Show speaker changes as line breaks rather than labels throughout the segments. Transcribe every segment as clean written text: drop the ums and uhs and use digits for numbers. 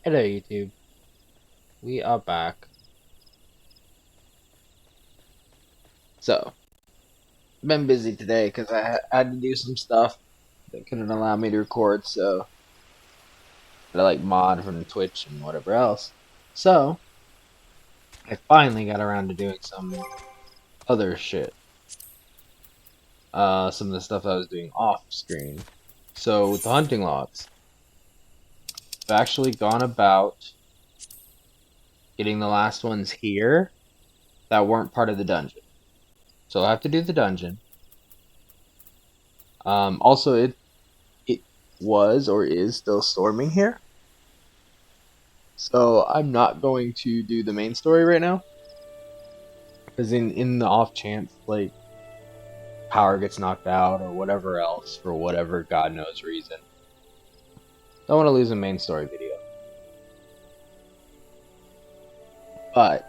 Hello YouTube, we are back. So, been busy today because had to do some stuff that couldn't allow me to record, so I like mod from Twitch and whatever else. So, I finally got around to doing some other shit. Some of the stuff I was doing off screen. So, with the hunting logs, I've actually gone about getting the last ones here that weren't part of the dungeon. So, I'll have to do the dungeon. Also, it was or is still storming here. So I'm not going to do the main story right now. Because in the off chance, like, power gets knocked out or whatever else for whatever God knows reason. Don't want to lose a main story video. But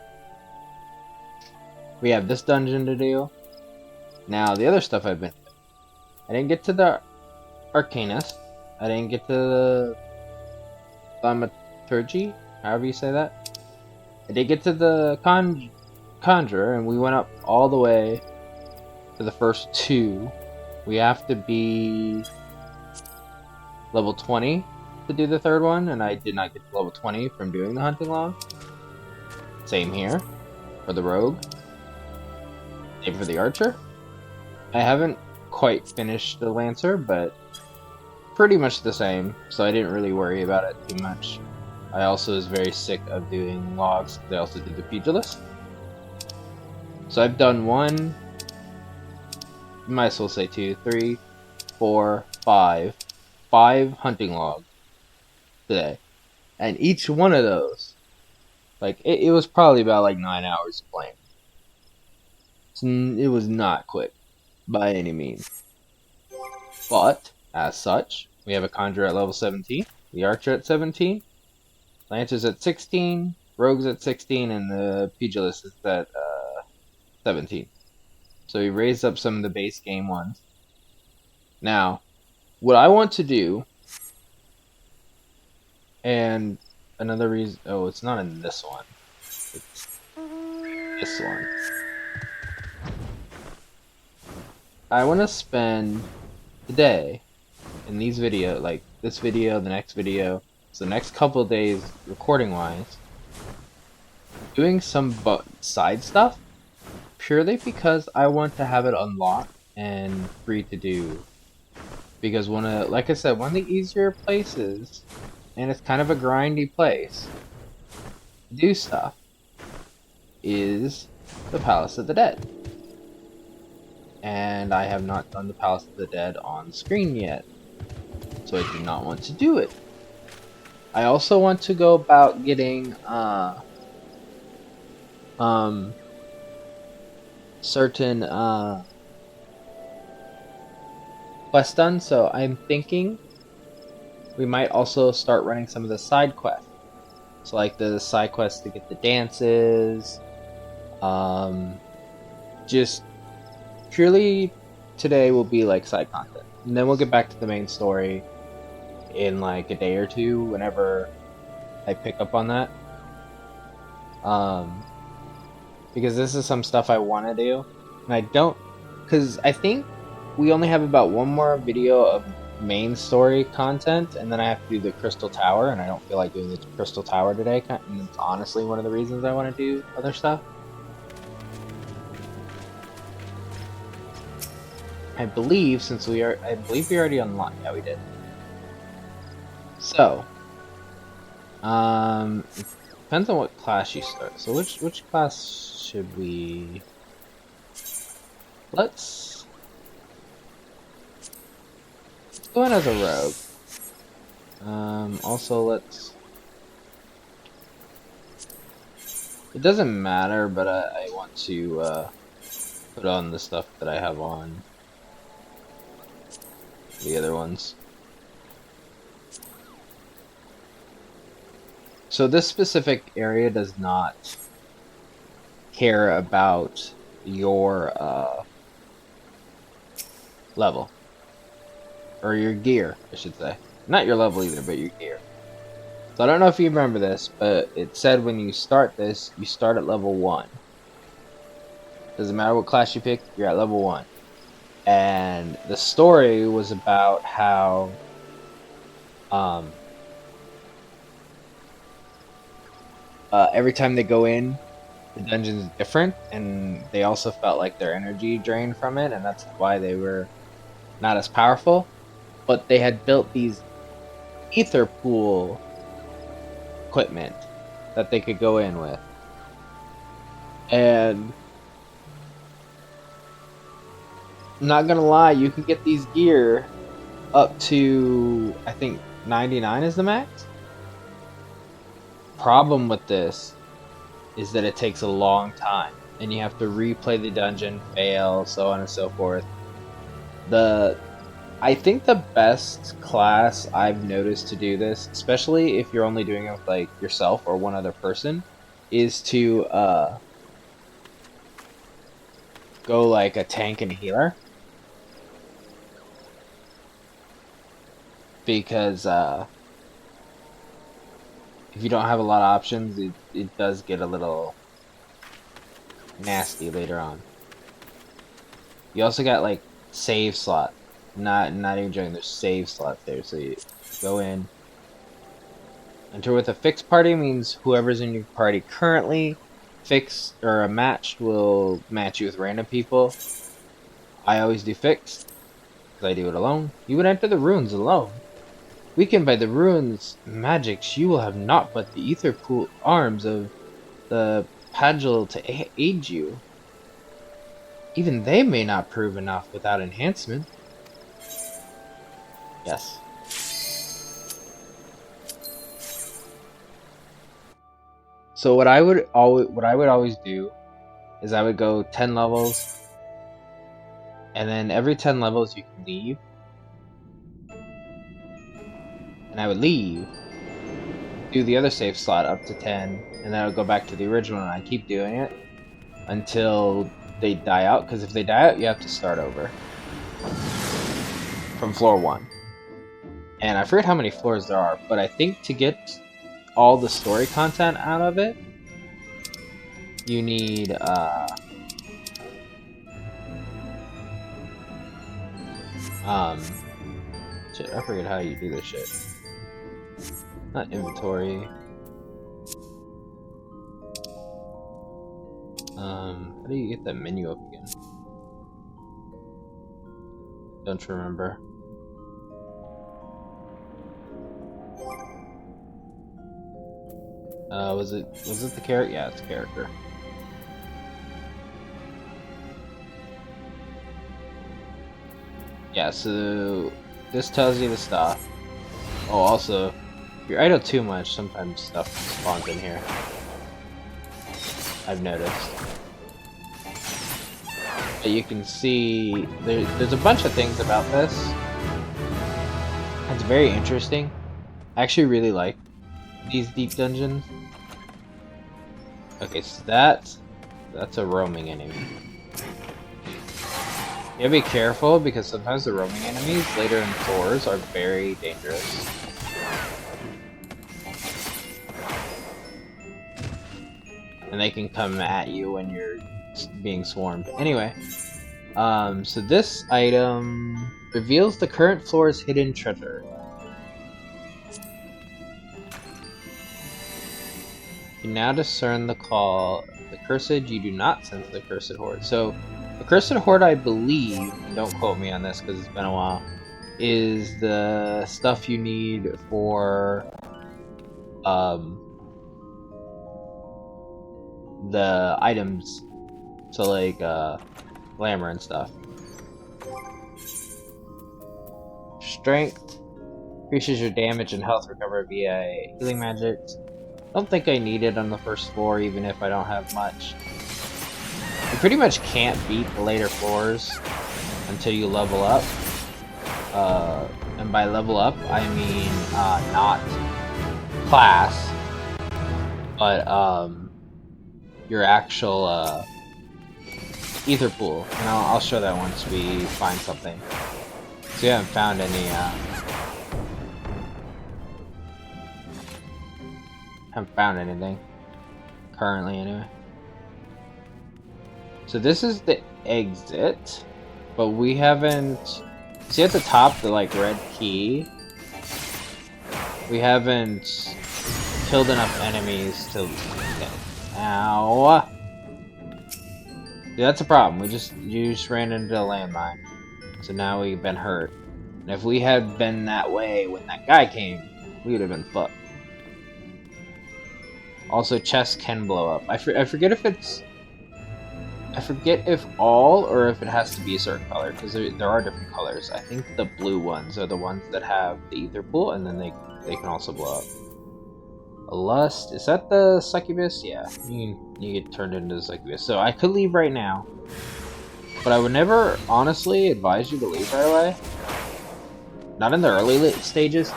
we have this dungeon to do. Now the other stuff I've been doing. I didn't get to the Arcanist. I didn't get to the Thaumaturgy, however you say that. I did get to the Conjurer, and we went up all the way to the first two. We have to be level 20 to do the third one, and I did not get to level 20 from doing the hunting log. Same here for the rogue. Same for the archer. I haven't quite finished the lancer, but pretty much the same, so I didn't really worry about it too much. I also was very sick of doing logs because I also did the pugilist. So I've done one, you might as well say 2, 3, 4, 5 hunting logs today. And each one of those, like, it was probably about like 9 hours of playing. It was not quick by any means. But, as such, we have a conjurer at level 17, the archer at 17, lancers at 16, rogues at 16, and the pugilist is at 17. So we raised up some of the base game ones. Now, what I want to do, and another reason, oh, it's not in this one, it's this one. I want to spend the day in these videos, like this video, the next video, so the next couple of days recording wise, doing some side stuff purely because I want to have it unlocked and free to do. Because like I said, one of the easier places, and it's kind of a grindy place to do stuff, is the Palace of the Dead. And I have not done the Palace of the Dead on screen yet, so I do not want to do it. I also want to go about getting certain quests done, so I'm thinking we might also start running some of the side quests. So like the side quests to get the dances, just purely today will be like side content. And then we'll get back to the main story in like a day or two whenever I pick up on that. Because this is some stuff I want to do, and I don't, because I think we only have about one more video of main story content, and then I have to do the Crystal Tower, and I don't feel like doing the Crystal Tower today, and it's honestly one of the reasons I want to do other stuff. I believe we already unlocked. Yeah, we did. So, it depends on what class you start. So which class should we? Let's go in as a rogue. Also let's. It doesn't matter, but I want to put on the stuff that I have on the other ones. So this specific area does not care about your level. Or your gear, I should say. Not your level either, but your gear. So I don't know if you remember this, but it said when you start this, you start at level 1. Doesn't matter what class you pick, you're at level 1. And the story was about how every time they go in, the dungeon's different, and they also felt like their energy drained from it, and that's why they were not as powerful. But they had built these ether pool equipment that they could go in with. And not gonna lie, you can get these gear up to, I think 99 is the max. Problem with this is that it takes a long time, and you have to replay the dungeon, fail, so on and so forth. I think the best class I've noticed to do this, especially if you're only doing it with like yourself or one other person, is to go like a tank and a healer. Because if you don't have a lot of options, it does get a little nasty later on. You also got like save slot. Not even joking, there's save slots there, so you go in. Enter with a fixed party means whoever's in your party currently, fixed or matched, will match you with random people. I always do fixed, because I do it alone. You would enter the ruins alone. Weakened by the ruins' magics, you will have naught but the ether pool arms of the Pagil to aid you. Even they may not prove enough without enhancement. Yes. So what I would always do is I would go 10 levels, and then every 10 levels you can leave. And I would leave, do the other save slot up to 10, and then I would go back to the original, and I keep doing it until they die out, because if they die out, you have to start over from floor 1. And I forget how many floors there are, but I think to get all the story content out of it, you need shit, I forget how you do this shit. Not inventory. How do you get that menu up again? Don't remember. Was it the character? Yeah, it's character. Yeah, so this tells you the stuff. Oh, also, if you're idle too much, sometimes stuff spawns in here. I've noticed. But you can see there's a bunch of things about this. It's very interesting. I actually really like these deep dungeons. Okay, so that's a roaming enemy. You gotta be careful because sometimes the roaming enemies later in floors are very dangerous. And they can come at you when you're being swarmed. Anyway, so this item reveals the current floor's hidden treasure. You now discern the call of the cursed. You do not sense the cursed horde. So, the cursed horde, I believe, and don't quote me on this because it's been a while, is the stuff you need for the items, so like glamour and stuff. Strength increases your damage and health recovery via healing magic. Don't think I need it on the first floor, even if I don't have much. You pretty much can't beat the later floors until you level up. And by level up, I mean not class, but your actual ether pool. And I'll show that once we find something. So you haven't found any Haven't found anything. Currently, anyway. So this is the exit, but we haven't... See at the top, the like red key? We haven't killed enough enemies to... Ow! Yeah, that's a problem. You just ran into a landmine. So now we've been hurt. And if we had been that way when that guy came, we would have been fucked. Also, chests can blow up. I forget if it's... I forget if all, or if it has to be a certain color, because there are different colors. I think the blue ones are the ones that have the ether pool, and then they can also blow up. A lust, is that the succubus? Yeah, you get turned into the succubus. So I could leave right now, but I would never honestly advise you to leave right away. Not in the early stages.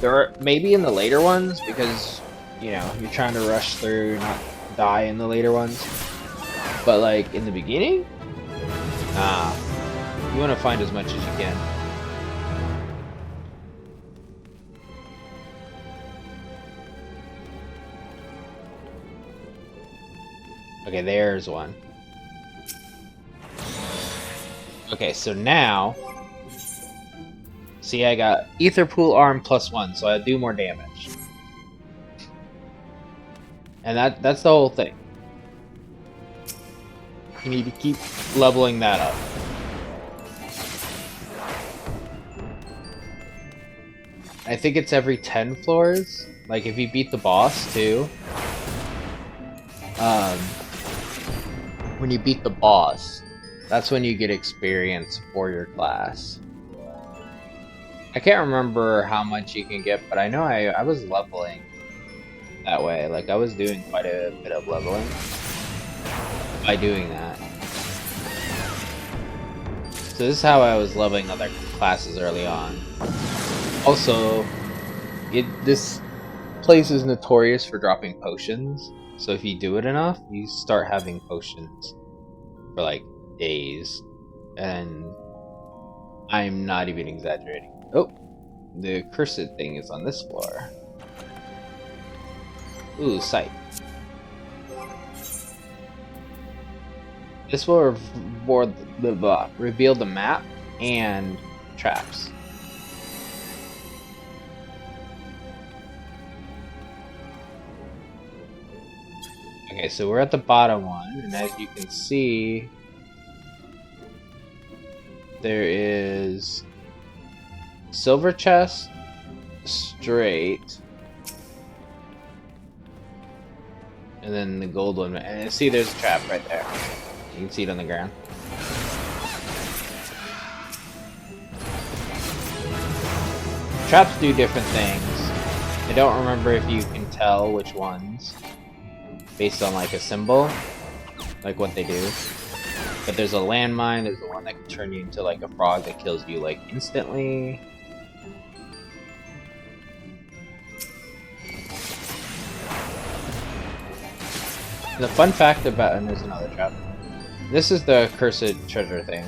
There are maybe in the later ones, because you know you're trying to rush through, not die in the later ones. But like in the beginning, you want to find as much as you can. Okay, there's one. Okay, so now, see, I got Ether Pool Arm +1, so I do more damage. And that's the whole thing. You need to keep leveling that up. I think it's every 10 floors. Like if you beat the boss too. When you beat the boss, that's when you get experience for your class. I can't remember how much you can get, but I know I was leveling that way. Like I was doing quite a bit of leveling by doing that. So this is how I was leveling other classes early on. Also, this place is notorious for dropping potions. So if you do it enough, you start having potions for like days. And I'm not even exaggerating. Oh, the cursed thing is on this floor. Ooh, sight. This will reveal the map and traps. Okay, so we're at the bottom one, and as you can see, there is silver chest, straight, and then the gold one. And see, there's a trap right there. You can see it on the ground. Traps do different things. I don't remember if you can tell which ones based on like a symbol, like what they do. But there's a landmine, there's the one that can turn you into like a frog that kills you like instantly. The fun fact about, and there's another trap. This is the cursed treasure thing.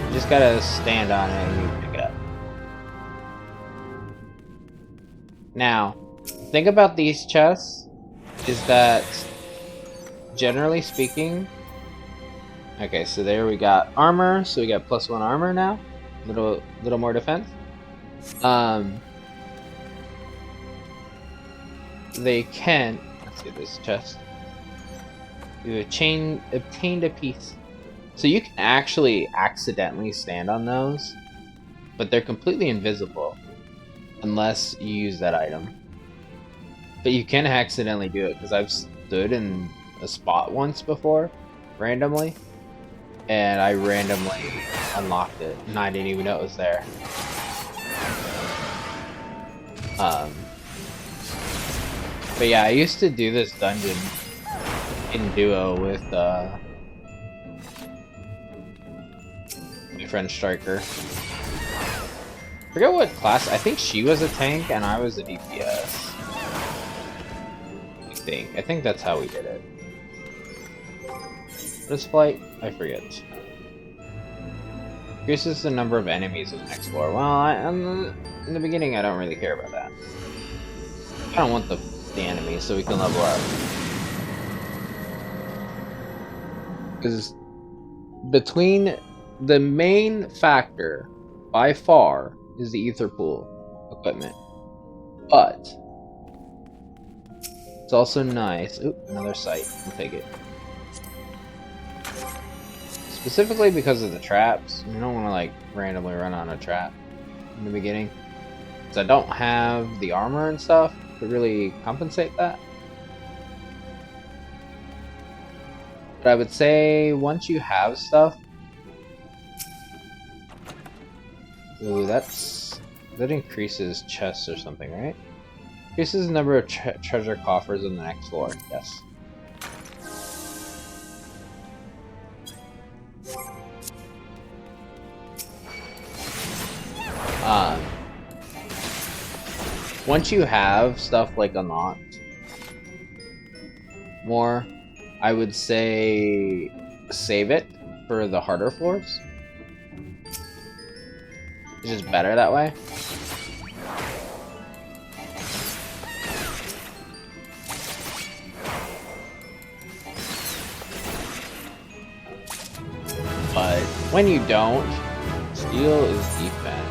You just gotta stand on it and you pick it up. Now, the thing about these chests is that, generally speaking, okay, so there we got armor, so we got +1 armor now. Little more defense. They can, let's get this chest. You obtained a piece. So you can actually accidentally stand on those, but they're completely invisible unless you use that item. But you can accidentally do it, because I've stood in a spot once before, randomly, and I randomly unlocked it, and I didn't even know it was there. But yeah, I used to do this dungeon in duo with my friend Striker. Forget what class. I think she was a tank and I was a DPS. I think that's how we did it. What is flight? I forget. Increases the number of enemies in the next floor. Well, in the beginning, I don't really care about that. I don't want the enemies, so we can level up. Because between the main factor, by far, is the ether pool equipment. But it's also nice. Oop, another site. I'll take it. Specifically because of the traps. You don't want to like randomly run on a trap in the beginning. Because I don't have the armor and stuff to really compensate that. But I would say once you have stuff. Ooh, that increases chests or something, right? Increases the number of treasure coffers on the next floor. Yes. Once you have stuff like unlocked more, I would say save it for the harder floors. It's just better that way. But when you don't, steel is defense.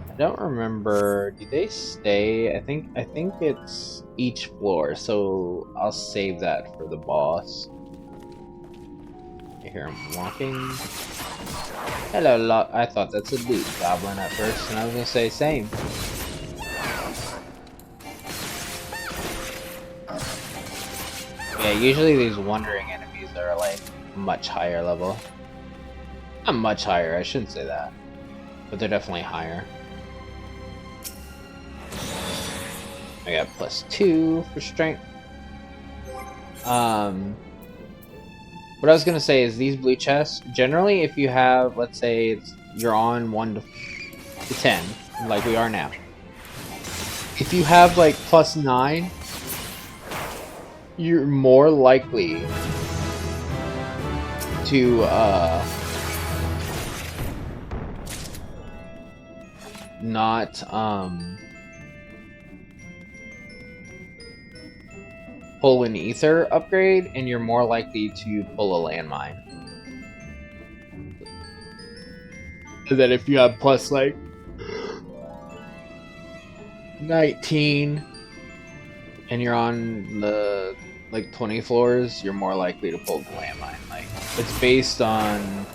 I don't remember. Do they stay? I think it's each floor, so I'll save that for the boss. I hear him walking. Hello, I thought that's a loot goblin at first, and I was gonna say same. Yeah, usually these wandering enemies are like much higher level. Not much higher, I shouldn't say that. But they're definitely higher. I got +2 for strength. What I was gonna say is these blue chests, generally if you have, let's say you're on 1 to 10, like we are now. If you have like +9, you're more likely to not pull an ether upgrade, and you're more likely to pull a landmine. And then if you have plus like 19 and you're on the like 20 floors, you're more likely to pull the landmine. Like it's based on,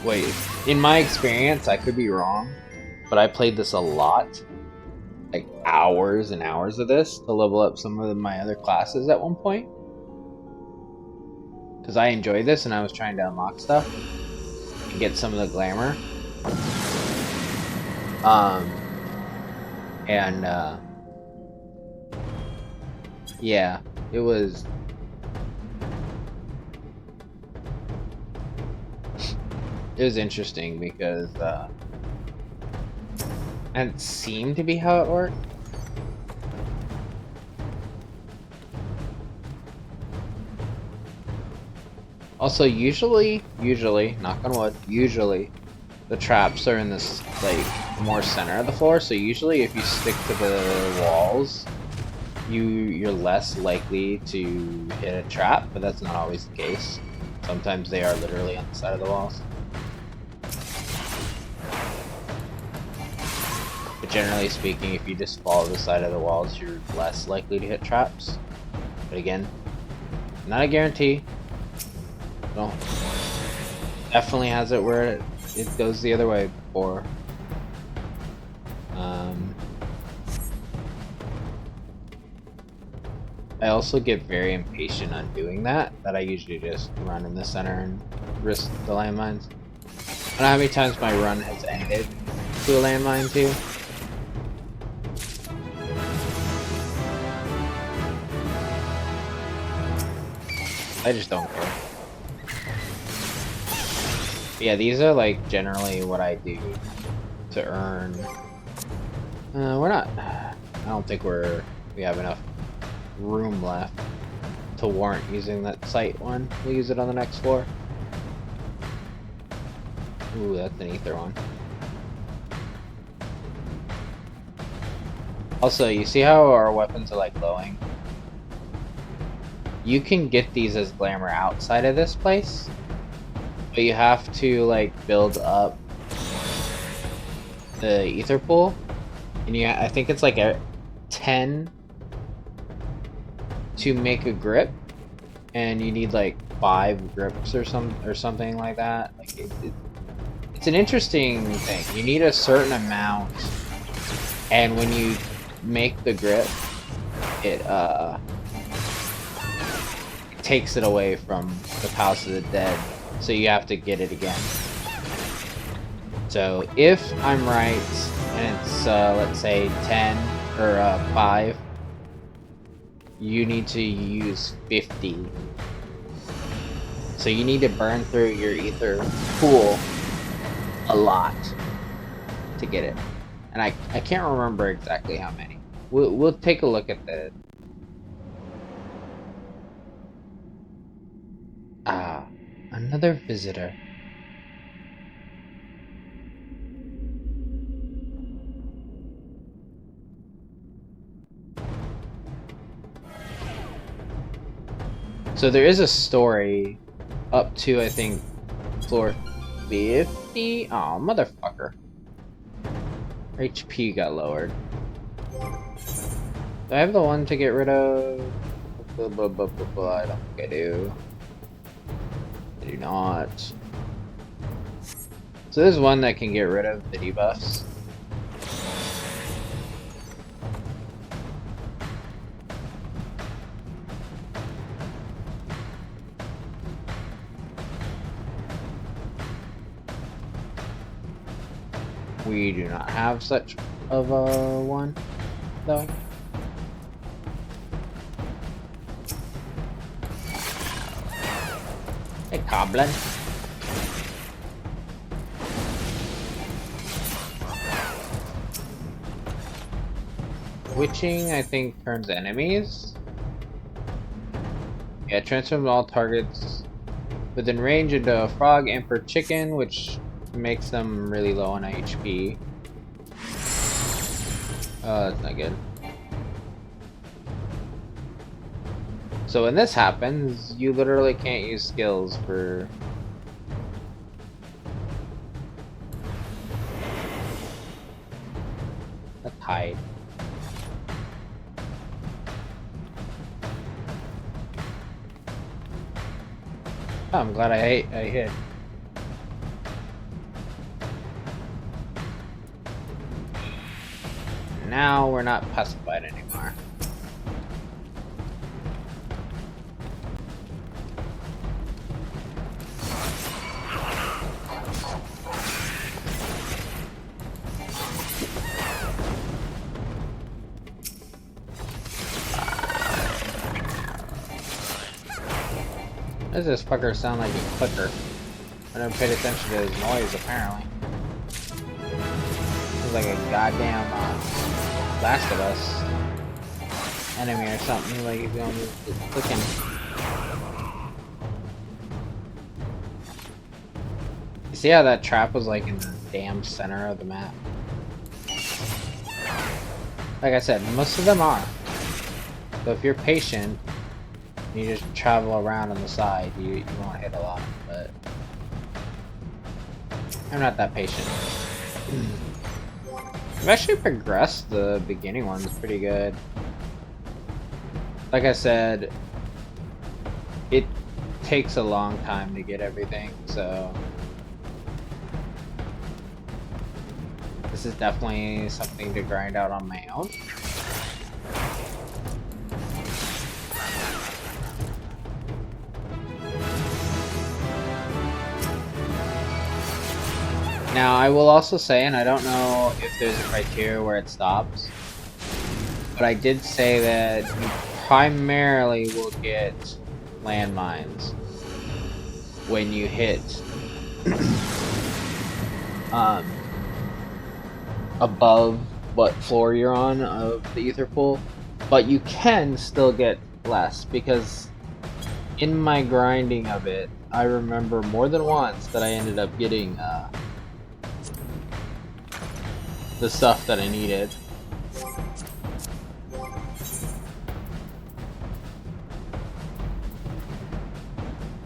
wait, in my experience, I could be wrong, but I played this a lot. Like hours and hours of this to level up some of my other classes at one point. Because I enjoyed this and I was trying to unlock stuff and get some of the glamour. Yeah, it was interesting because and it seemed to be how it worked. Also, usually, knock on wood, usually the traps are in this like more center of the floor. So usually, if you stick to the walls, you're less likely to hit a trap. But that's not always the case. Sometimes they are literally on the side of the walls. But generally speaking, if you just follow the side of the walls, you're less likely to hit traps. But again, not a guarantee. No. Definitely has it where it goes the other way before. I also get very impatient on doing that I usually just run in the center and risk the landmines. I don't know how many times my run has ended to a landmine too. I just don't care. But yeah, these are like generally what I do to earn. We're not. I don't think we have enough room left. to warrant using that site one. We'll use it on the next floor. Ooh, that's an ether one. Also, you see how our weapons are like glowing? You can get these as glamour outside of this place, but you have to like build up the ether pool, and I think it's like a 10 to make a grip, and you need like 5 grips or something like that. Like it's an interesting thing. You need a certain amount, and when you make the grip, it takes it away from the Palace of the Dead, so you have to get it again. So if I'm right, and it's let's say 10 or 5, you need to use 50. So you need to burn through your ether pool a lot to get it. And I can't remember exactly how many. We'll take a look at the... Ah, another visitor. So there is a story up to, I think, floor 50? Oh, motherfucker. HP got lowered. Do I have the one to get rid of? I don't think I do. I do not. So there's one that can get rid of the debuffs. We do not have such of a one, though. Hey, Goblin. Witching, I think, turns enemies. Yeah, transforms all targets within range into a frog, emperor, chicken, which makes them really low on HP. Oh, that's not good. So when this happens, you literally can't use skills for... Let's hide. Oh, I'm glad I hit. Now we're not pacified anymore. Does this fucker sound like a clicker? I never paid attention to his noise, apparently. He's like a goddamn Last of Us enemy or something. Like he's going to clicking. You see how that trap was like in the damn center of the map? Like I said, most of them are. So if you're patient, you just travel around on the side, you won't hit a lot, but I'm not that patient. I've actually progressed the beginning ones pretty good. Like I said, it takes a long time to get everything, so this is definitely something to grind out on my own. Now, I will also say, and I don't know if there's a criteria where it stops, but I did say that you primarily will get landmines when you hit above what floor you're on of the ether pool, but you can still get less because in my grinding of it, I remember more than once that I ended up getting the stuff that I needed.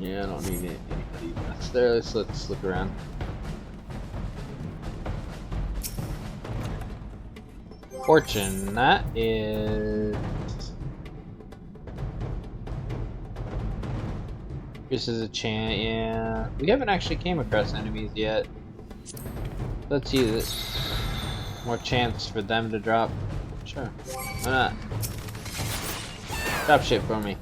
Yeah, I don't need anybody that's there. Let's look around. Fortune, that is... This is a chance, yeah. We haven't actually came across enemies yet. Let's use it. More chance for them to drop. Sure. Why not? Drop shit for me.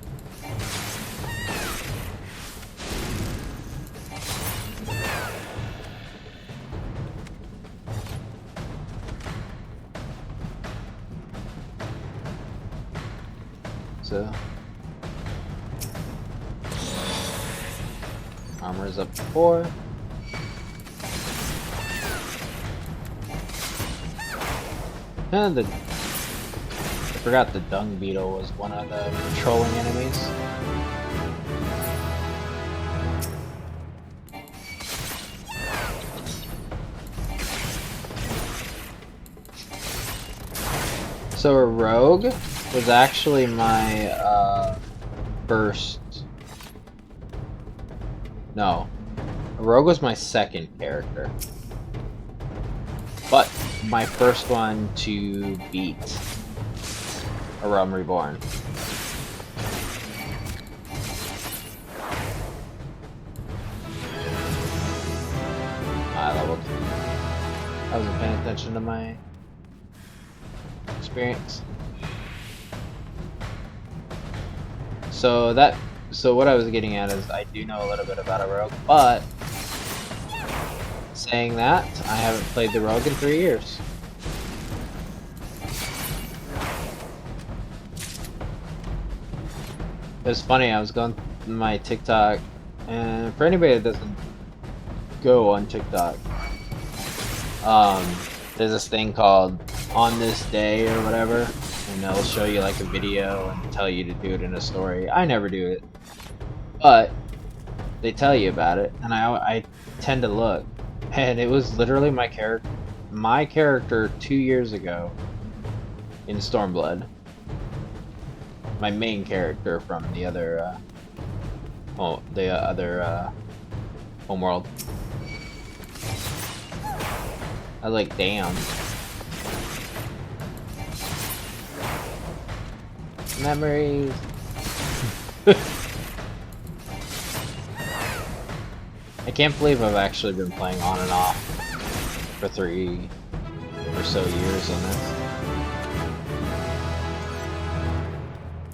So... Armor is up to 4. And I forgot the dung beetle was one of the patrolling enemies. So a rogue was actually my first. No, a rogue was my second character, but my first one to beat a Realm Reborn. I leveled. I wasn't paying attention to my experience. So what I was getting at is I do know a little bit about a rogue, but saying that, I haven't played the rogue in 3 years. It was funny, I was going through my TikTok, and for anybody that doesn't go on TikTok, there's this thing called On This Day or whatever, and they'll show you like a video and tell you to do it in a story. I never do it, but they tell you about it, and I tend to look, and it was literally my character 2 years ago in Stormblood. My main character from the other homeworld. I was like, damn. Memories. I can't believe I've actually been playing on and off for 3 or so years on this.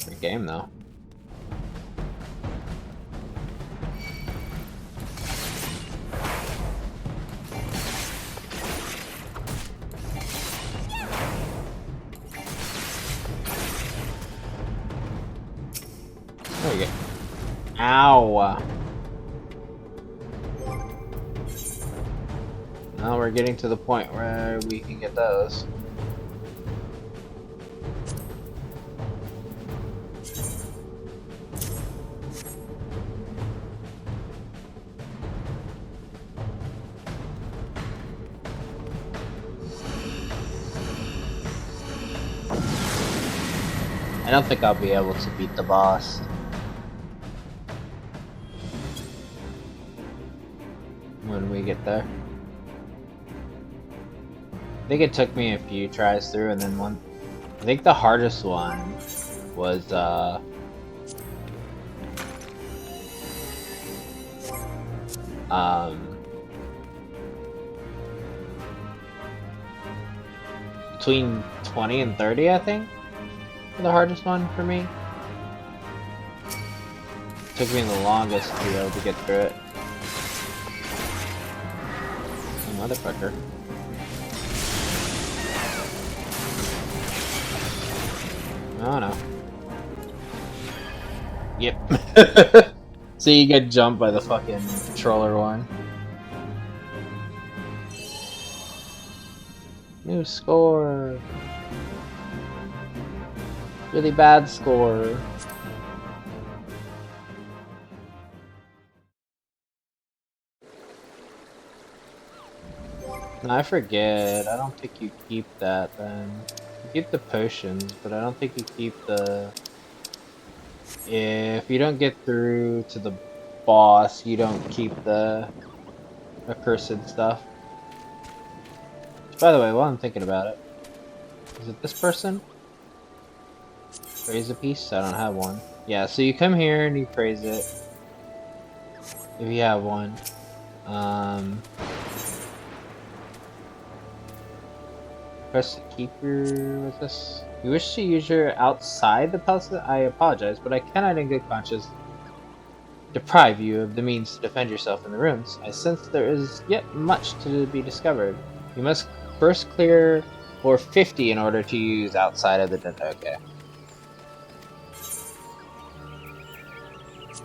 Great game though. There we go. Ow! Now we're getting to the point where we can get those. I don't think I'll be able to beat the boss. When we get there. I think it took me a few tries through, and then one. I think the hardest one was between 20 and 30, I think, for the hardest one for me. Took me the longest to be able to get through it. Motherfucker. Oh no. Yep. So you get jumped by the fucking controller one. New score. Really bad score. No, I forget. I don't think you keep that then. You keep the potions, but I don't think you keep the... If you don't get through to the boss, you don't keep the accursed stuff. By the way, while I'm thinking about it, is it this person? Praise a piece? I don't have one. Yeah, so you come here and you praise it. If you have one. Press the keeper with this. You wish to use your outside the palace? I apologize, but I cannot in good conscience deprive you of the means to defend yourself in the rooms. I sense there is yet much to be discovered. You must first clear floor 50 in order to use outside of the dungeon. Okay.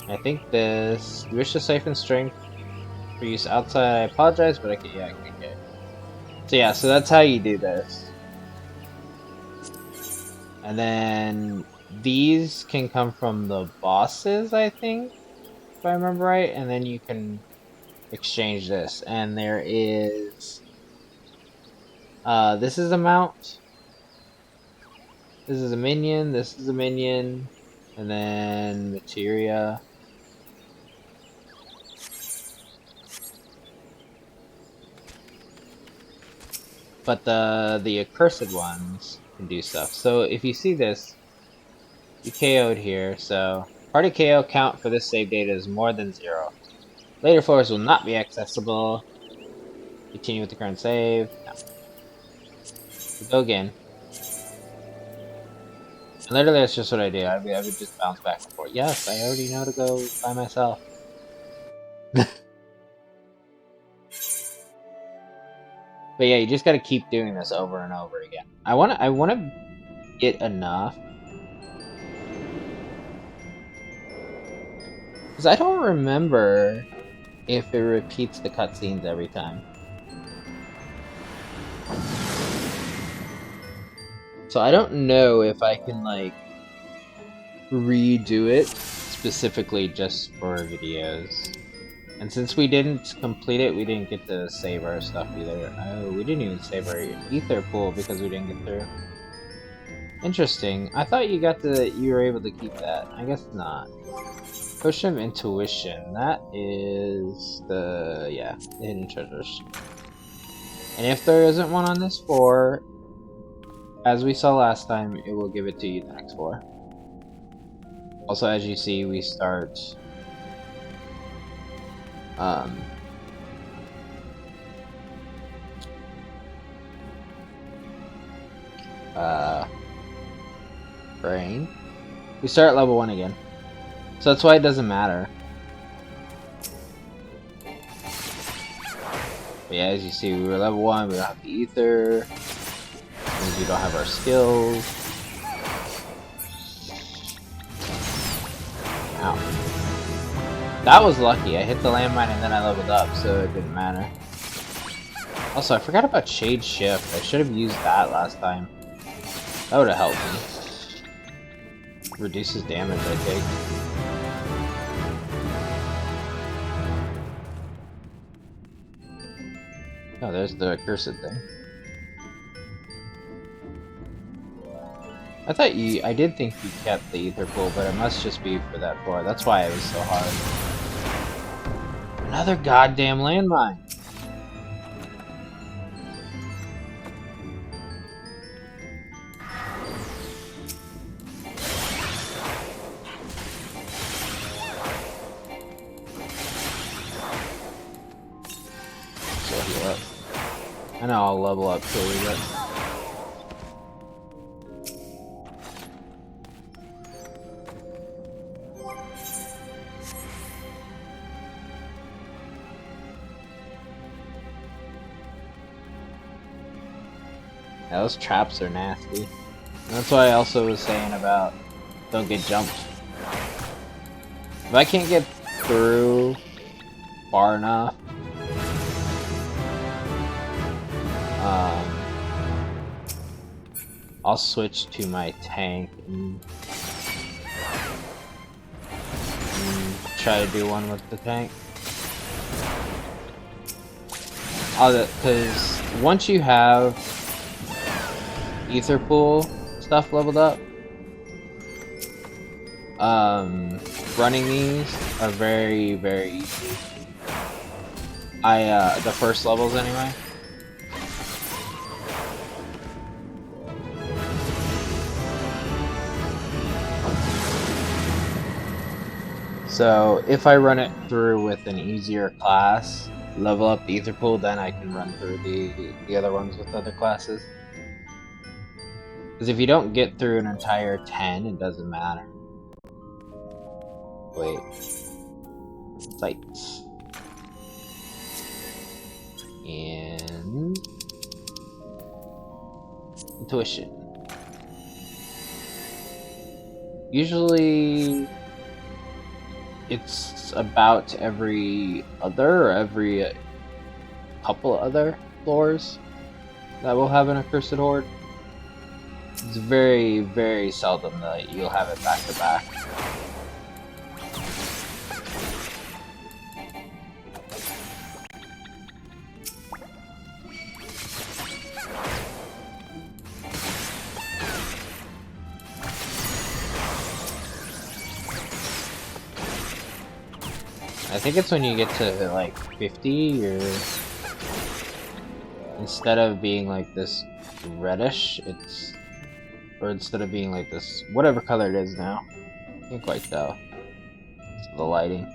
I think this... You wish to siphon strength for use outside? I apologize, but I can... Yeah, okay. So yeah, so that's how you do this. And then these can come from the bosses, I think, if I remember right. And then you can exchange this. And there is... this is a mount. This is a minion. This is a minion. And then materia. But the accursed ones can do stuff. So if you see this, you KO'd here. So party KO count for this save data is more than 0. Later floors will not be accessible. Continue with the current save. No. So go again. And literally that's just what I do. I would just bounce back and forth. Yes, I already know to go by myself. But yeah, you just gotta keep doing this over and over again. I wanna get enough. Because I don't remember if it repeats the cutscenes every time. So I don't know if I can, like, redo it specifically just for videos. And since we didn't complete it, we didn't get to save our stuff either. Oh, we didn't even save our ether pool because we didn't get through. Interesting. I thought you were able to keep that. I guess not. Potion of Intuition. That is the hidden treasures. And if there isn't one on this floor, as we saw last time, it will give it to you the next floor. Also, as you see, we start brain. We start at level 1 again. So that's why it doesn't matter. But yeah, as you see, we were level 1, we don't have the ether. Means we don't have our skills. Ow. That was lucky. I hit the landmine and then I leveled up, so it didn't matter. Also, I forgot about Shade Shift. I should have used that last time. That would have helped me. Reduces damage, I think. Oh, there's the accursed thing. I did think you kept the ether pool, but it must just be for that floor. That's why it was so hard. Another goddamn landmine! So heal up. I know I'll level up till we get... Yeah, those traps are nasty. And that's why I also was saying about don't get jumped. If I can't get through far enough, I'll switch to my tank and try to do one with the tank. because once you have ether pool stuff leveled up, running these are very, very easy. The first levels anyway. So if I run it through with an easier class, level up the ether pool, then I can run through the other ones with other classes. Because if you don't get through an entire 10, it doesn't matter. Wait. Sights. And intuition. Usually it's about every other or every couple other floors that will have an accursed horde. It's very, very seldom that you'll have it back to back. I think it's when you get to like 50, or instead of being like this reddish, or instead of being like this, whatever color it is now, I can't quite tell. It's the lighting.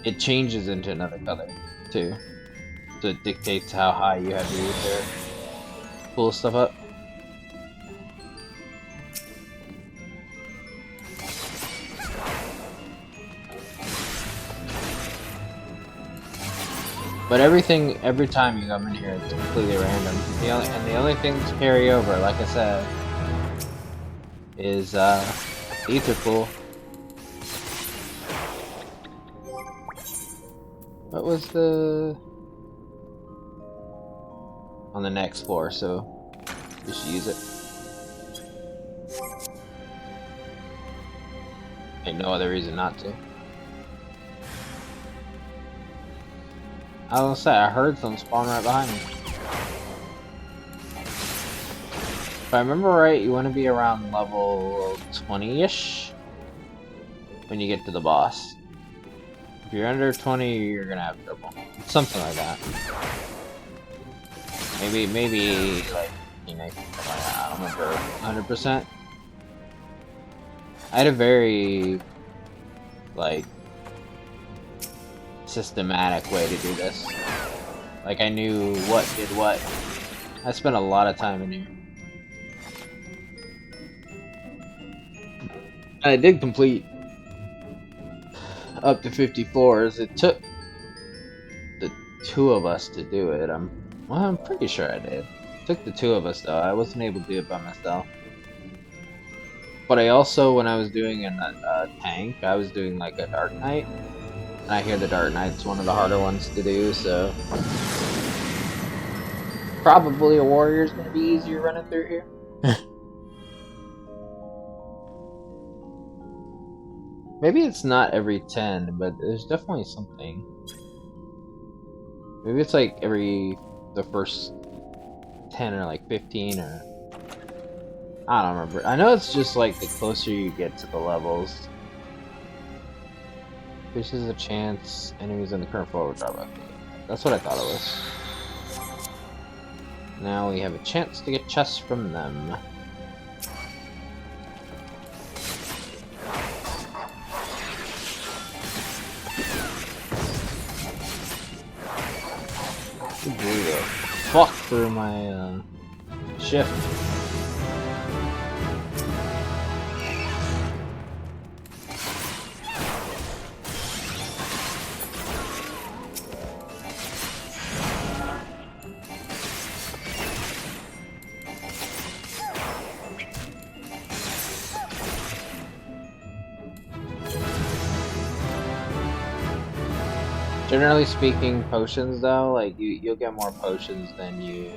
It changes into another color too, so it dictates how high you have to use to pull stuff up. But every time you come in here, it's completely random. The only thing to carry over, like I said, is ether pool. What was the on the next floor? So we should use it. Ain't no other reason not to. I was gonna say, I heard some spawn right behind me. If I remember right, you want to be around level 20-ish when you get to the boss. If you're under 20, you're gonna have trouble. Something like that. Maybe like, you know, I don't remember 100%. I had a very, like, systematic way to do this. Like, I knew what did what. I spent a lot of time in here. I did complete up to 50 floors. It took the two of us to do it. I'm pretty sure I did. It took the two of us though. I wasn't able to do it by myself. But I also, when I was doing a tank, I was doing like a Dark Knight. And I hear the Dark Knight's one of the harder ones to do, so probably a warrior's gonna be easier running through here. Maybe it's not every 10, but there's definitely something. Maybe it's like the first 10 or like 15, or I don't remember. I know it's just like the closer you get to the levels. This is a chance enemies in the current forward drop. Okay. That's what I thought it was. Now we have a chance to get chests from them. Blew the fuck through my shift. Generally speaking, potions though, like you'll get more potions than you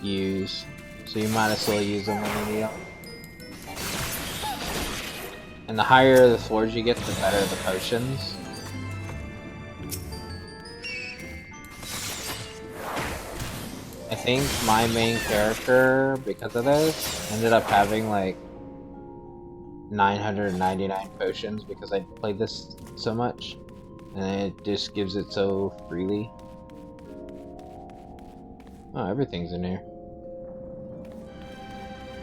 use, so you might as well use them when you need them. And the higher the floors you get, the better the potions. think my main character, because of this, ended up having like 999 potions because I played this so much, and it just gives it so freely. Oh, everything's in here.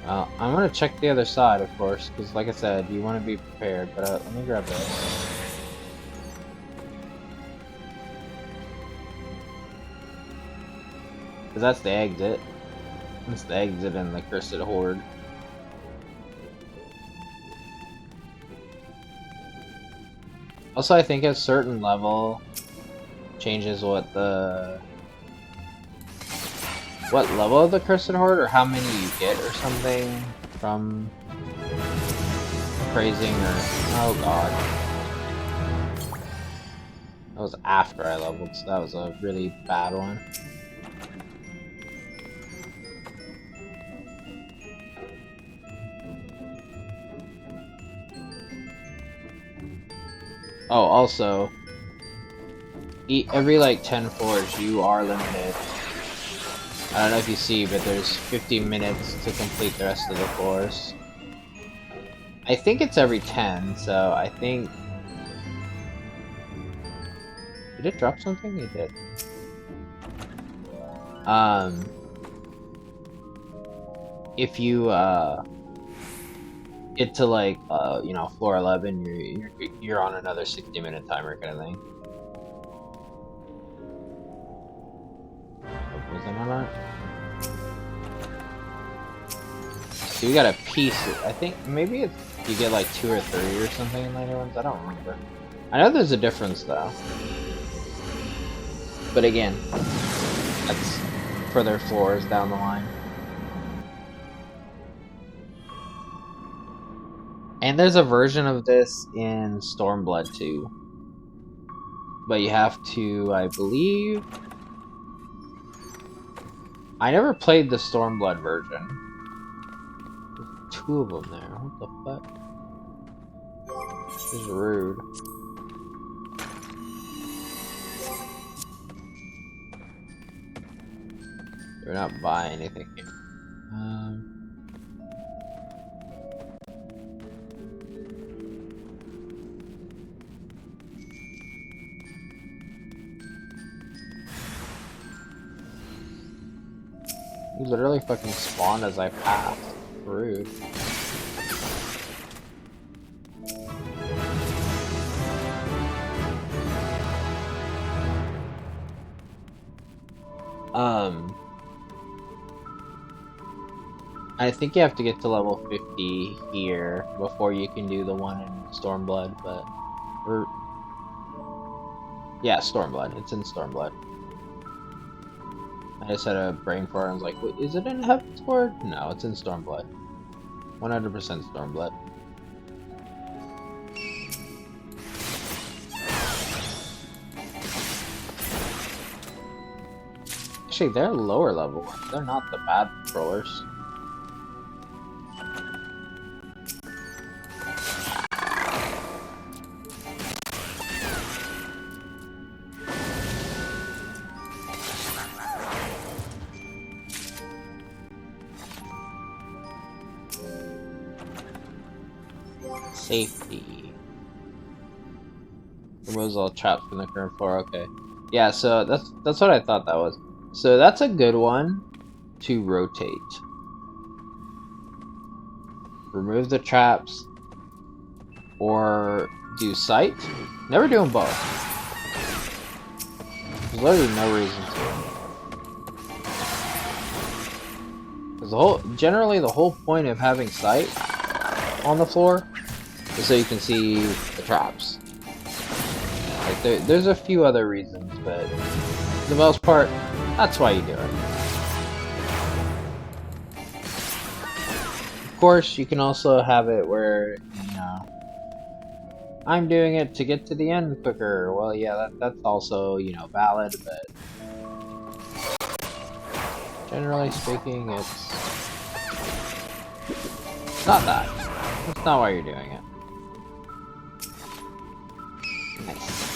Well, I'm gonna check the other side, of course, because like I said, you want to be prepared, but let me grab this. Because that's the exit. That's the exit in the Cursed Horde. Also, I think a certain level changes what level of the Cursed Horde, or how many you get or something from praising, or oh god. That was after I leveled, so that was a really bad one. Oh, also, every like 10 floors you are limited. I don't know if you see, but there's 50 minutes to complete the rest of the floors. I think it's every 10, so I think... Did it drop something? It did. If you, get to like, you know, floor 11, you're on another 60-minute timer kind of thing. Was that not? So you got a piece. I think maybe it's you get like 2 or 3 or something in later ones. I don't remember. I know there's a difference though. But again, that's further floors down the line. And there's a version of this in Stormblood too. But you have to, I believe... I never played the Stormblood version. There's 2 of them there. What the fuck? This is rude. We're not buying anything here. You literally fucking spawned as I passed. Rude. I think you have to get to level 50 here before you can do the one in Stormblood, but... Yeah, Stormblood. It's in Stormblood. I just had a brain fart and I was like, wait, is it in Heaven's Ward? No, it's in Stormblood. 100% Stormblood. Actually, they're lower level ones. They're not the bad patrollers. Safety. Removes all traps from the current floor. Okay. Yeah, so that's what I thought that was. So that's a good one to rotate. Remove the traps or do sight. Never do them both. There's literally no reason to. Because generally the whole point of having sight on the floor is so you can see the traps. Like there's a few other reasons, but for the most part, that's why you do it. Of course, you can also have it where, you know, I'm doing it to get to the end quicker. Well, yeah, that's also, you know, valid, but generally speaking, it's not that. That's not why you're doing it. Nice.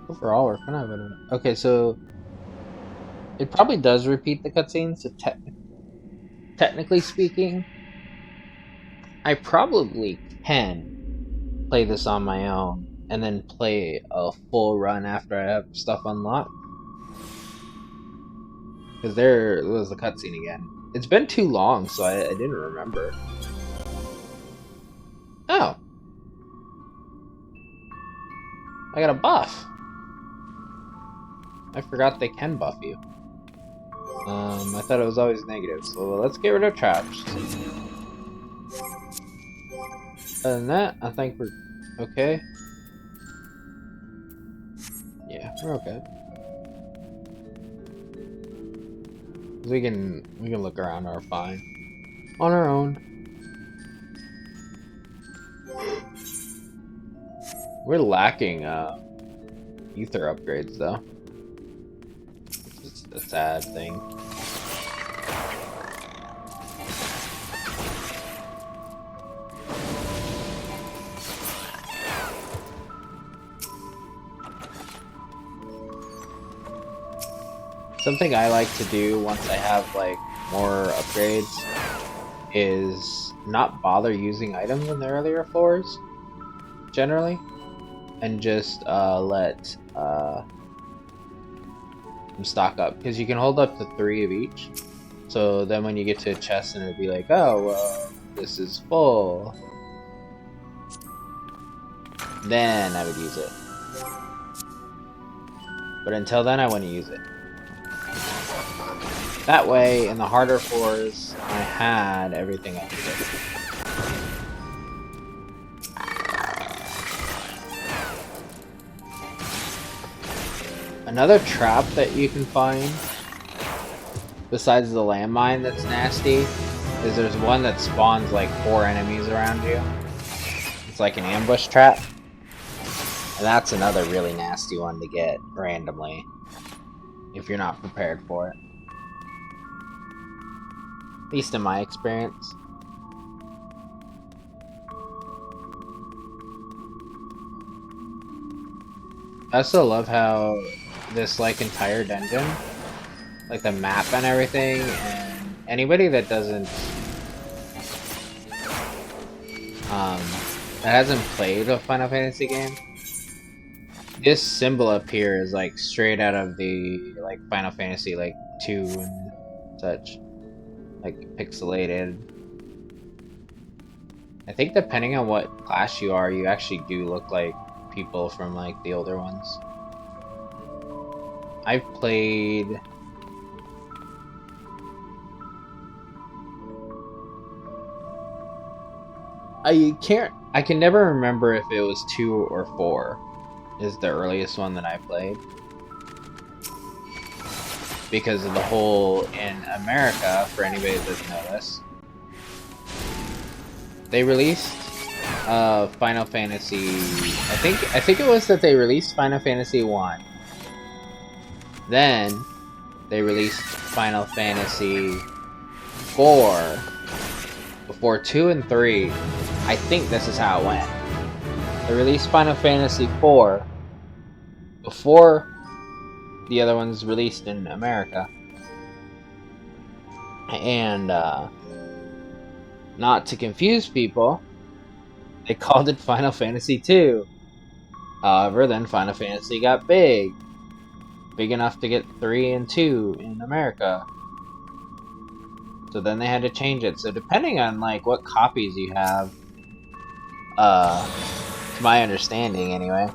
Overall, we're kind of in a... Okay, so it probably does repeat the cutscenes. So technically speaking, I probably can play this on my own and then play a full run after I have stuff unlocked. Because there was the cutscene again. It's been too long, so I didn't remember. Oh. I got a buff. I forgot they can buff you. I thought it was always negative, so let's get rid of traps. Other than that, I think we're okay. Yeah, we're okay. We can look around our fine on our own. We're lacking ether upgrades though. It's a sad thing. Something I like to do once I have like more upgrades is not bother using items in the earlier floors, generally, and just let them stock up, because you can hold up to 3 of each. So then when you get to a chest and it'll be like, oh well, this is full, then I would use it. But until then, I wouldn't use it. That way, in the harder floors, I had everything up to it. Another trap that you can find, besides the landmine that's nasty, is there's one that spawns like 4 enemies around you. It's like an ambush trap. And that's another really nasty one to get randomly, if you're not prepared for it. At least in my experience. I also love how this like entire dungeon, like the map and everything, and anybody that doesn't that hasn't played a Final Fantasy game, this symbol up here is like straight out of the like Final Fantasy like 2 and such. Like pixelated. I think depending on what class you are, you actually do look like people from like the older ones. I've played I can never remember if it was 2 or 4 is the earliest one that I played. Because of the whole in America, for anybody that doesn't know this, they released Final Fantasy. I think it was that they released Final Fantasy 1. Then they released Final Fantasy 4 before 2 and 3. I think this is how it went. They released Final Fantasy 4 before the other one's released in America, and not to confuse people, they called it Final Fantasy 2. However, then Final Fantasy got big enough to get 3 and 2 in America, so then they had to change it. So depending on like what copies you have, to my understanding anyway,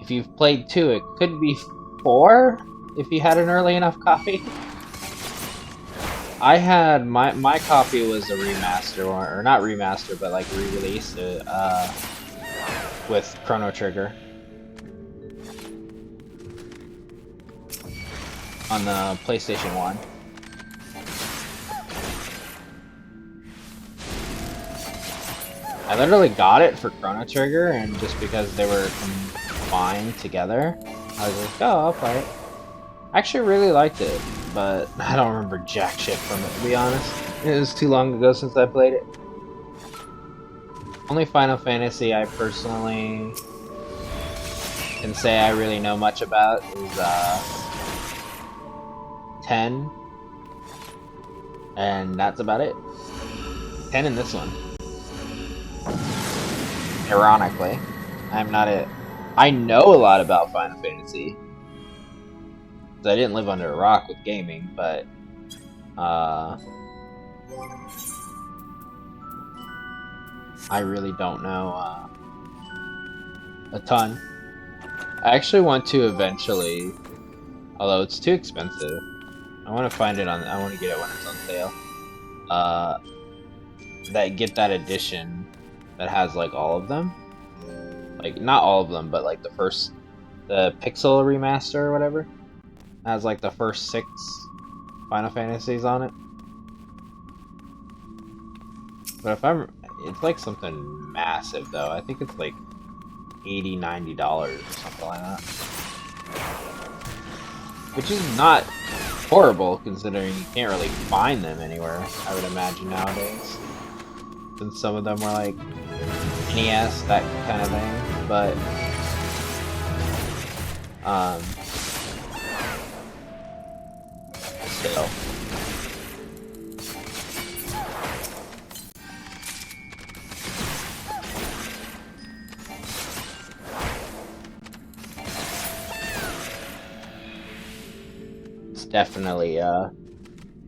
if you've played 2, it could be 4 if you had an early enough copy. I had my copy was a remaster, or not remaster, but like re-release with Chrono Trigger on the PlayStation 1. I literally got it for Chrono Trigger, and just because they were combined together, I was like, oh, I'll play it. I actually really liked it, but I don't remember jack shit from it, to be honest. It was too long ago since I played it. Only Final Fantasy I personally can say I really know much about is 10, and that's about it. 10 in this one. Ironically, I'm not it. I know a lot about Final Fantasy. I didn't live under a rock with gaming, but I really don't know a ton. I actually want to eventually, although it's too expensive. I want to find it on. I want to get it when it's on sale. Get that edition that has like all of them. Like not all of them, but like the Pixel remaster or whatever. Has like the first 6 Final Fantasies on it. But it's like something massive though. I think it's like $80, $90 or something like that. Which is not horrible considering you can't really find them anywhere, I would imagine nowadays. Since some of them were like NES, that kind of thing, but still. It's definitely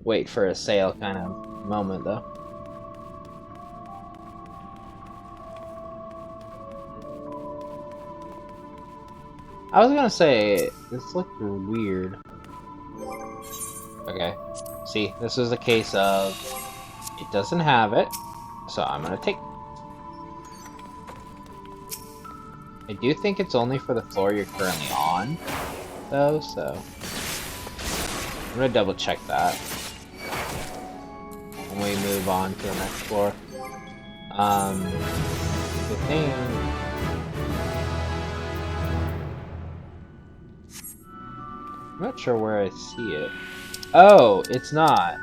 wait for a sale kind of moment though. I was gonna say, this looked weird. Okay, see, this is a case of, it doesn't have it, so I'm gonna take. I do think it's only for the floor you're currently on, though, so I'm gonna double check that when we move on to the next floor. The thing. I'm not sure where I see it. Oh, it's not.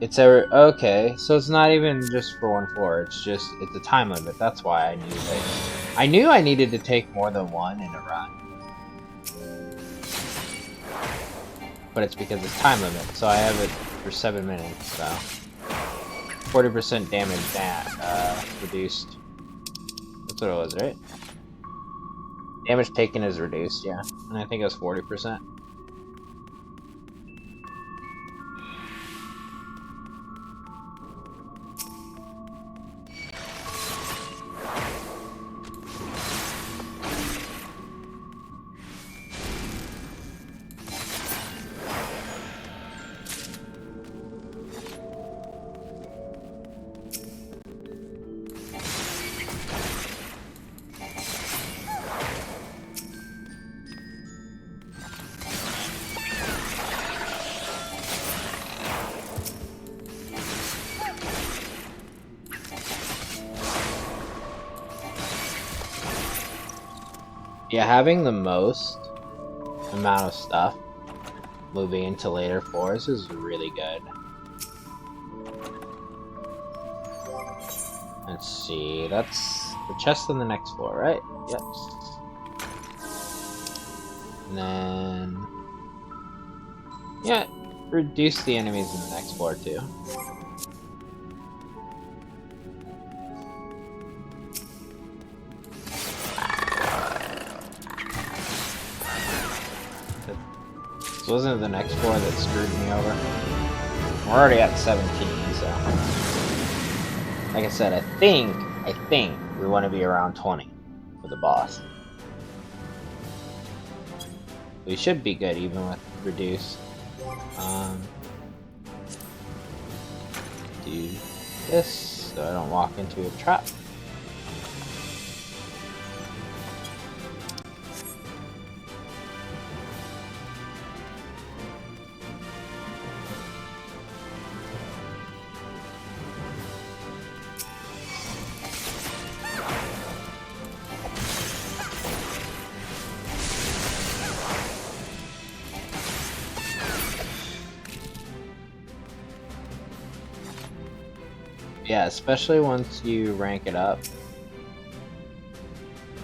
Okay, so it's not even just for one floor. It's a time limit. That's why I knew that. I knew I needed to take more than one in a run, but it's because it's time limit. So I have it for 7 minutes. So 40% damage reduced. That's what it was, right? Damage taken is reduced, yeah. And I think it was 40%. Yeah, having the most amount of stuff moving into later floors is really good. Let's see, that's the chest on the next floor, right? Yep. And then, yeah, reduce the enemies in the next floor too. Wasn't it the next floor that screwed me over? We're already at 17, so like I said, I think we want to be around 20 for the boss. We should be good even with reduce. Do this so I don't walk into a trap. Yeah, especially once you rank it up.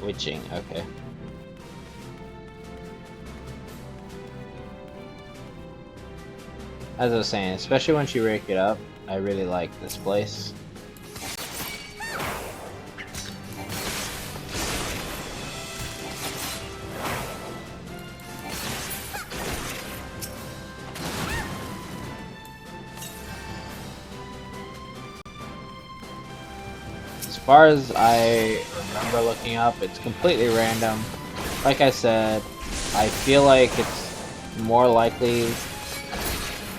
Witching, okay. As I was saying, especially once you rake it up, I really like this place. As far as I remember looking up, it's completely random. Like I said, I feel like it's more likely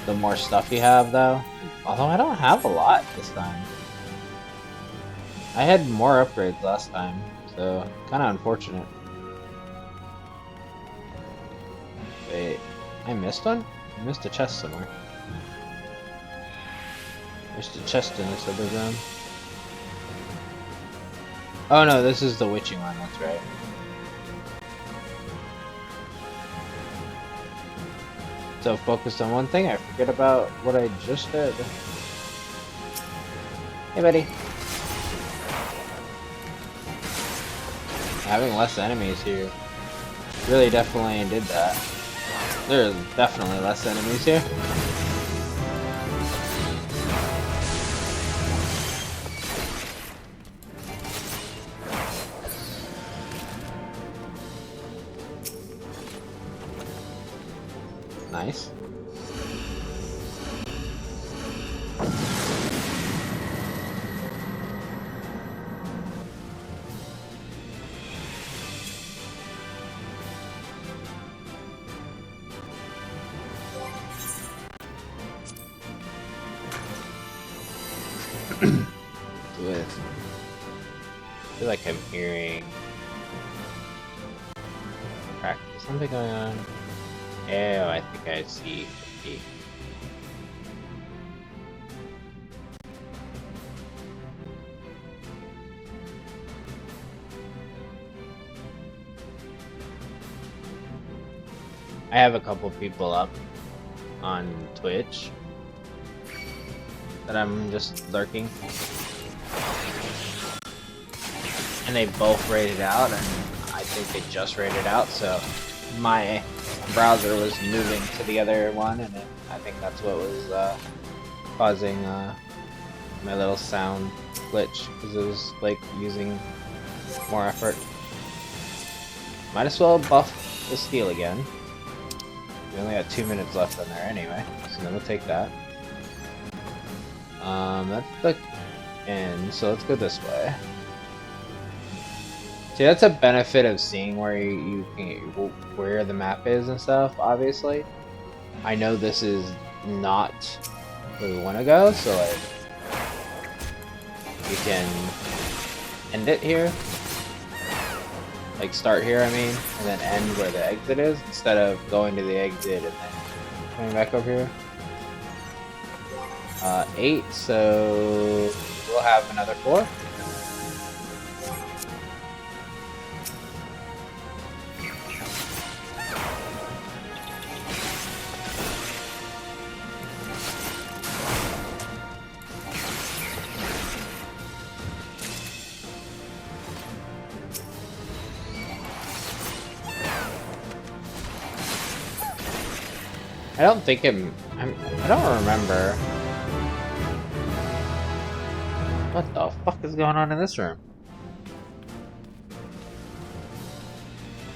the more stuff you have, though. Although I don't have a lot this time. I had more upgrades last time, so kind of unfortunate. Wait, I missed one? I missed a chest somewhere. Missed a chest in this other room. Oh no, this is the witching one, that's right. So focused on one thing, I forget about what I just did. Hey buddy. Having less enemies here really definitely did that. There's definitely less enemies here. Nice. Good. I feel like I'm hearing crack. Is something going on? Oh, I think I see. I have a couple people up on Twitch that I'm just lurking. And they both rated out, and I think they just rated out, so my browser was moving to the other one, and I think that's what was causing my little sound glitch, because it was like using more effort. Might as well buff the steel again. We only got 2 minutes left on there anyway, so then we'll take that. That's the end, so let's go this way. See, that's a benefit of seeing where you can, where the map is and stuff. Obviously, I know this is not where we want to go, so like we can end it here, like start here, I mean, and then end where the exit is, instead of going to the exit and then coming back over here. 8, so we'll have another 4. I don't think I don't remember. What the fuck is going on in this room?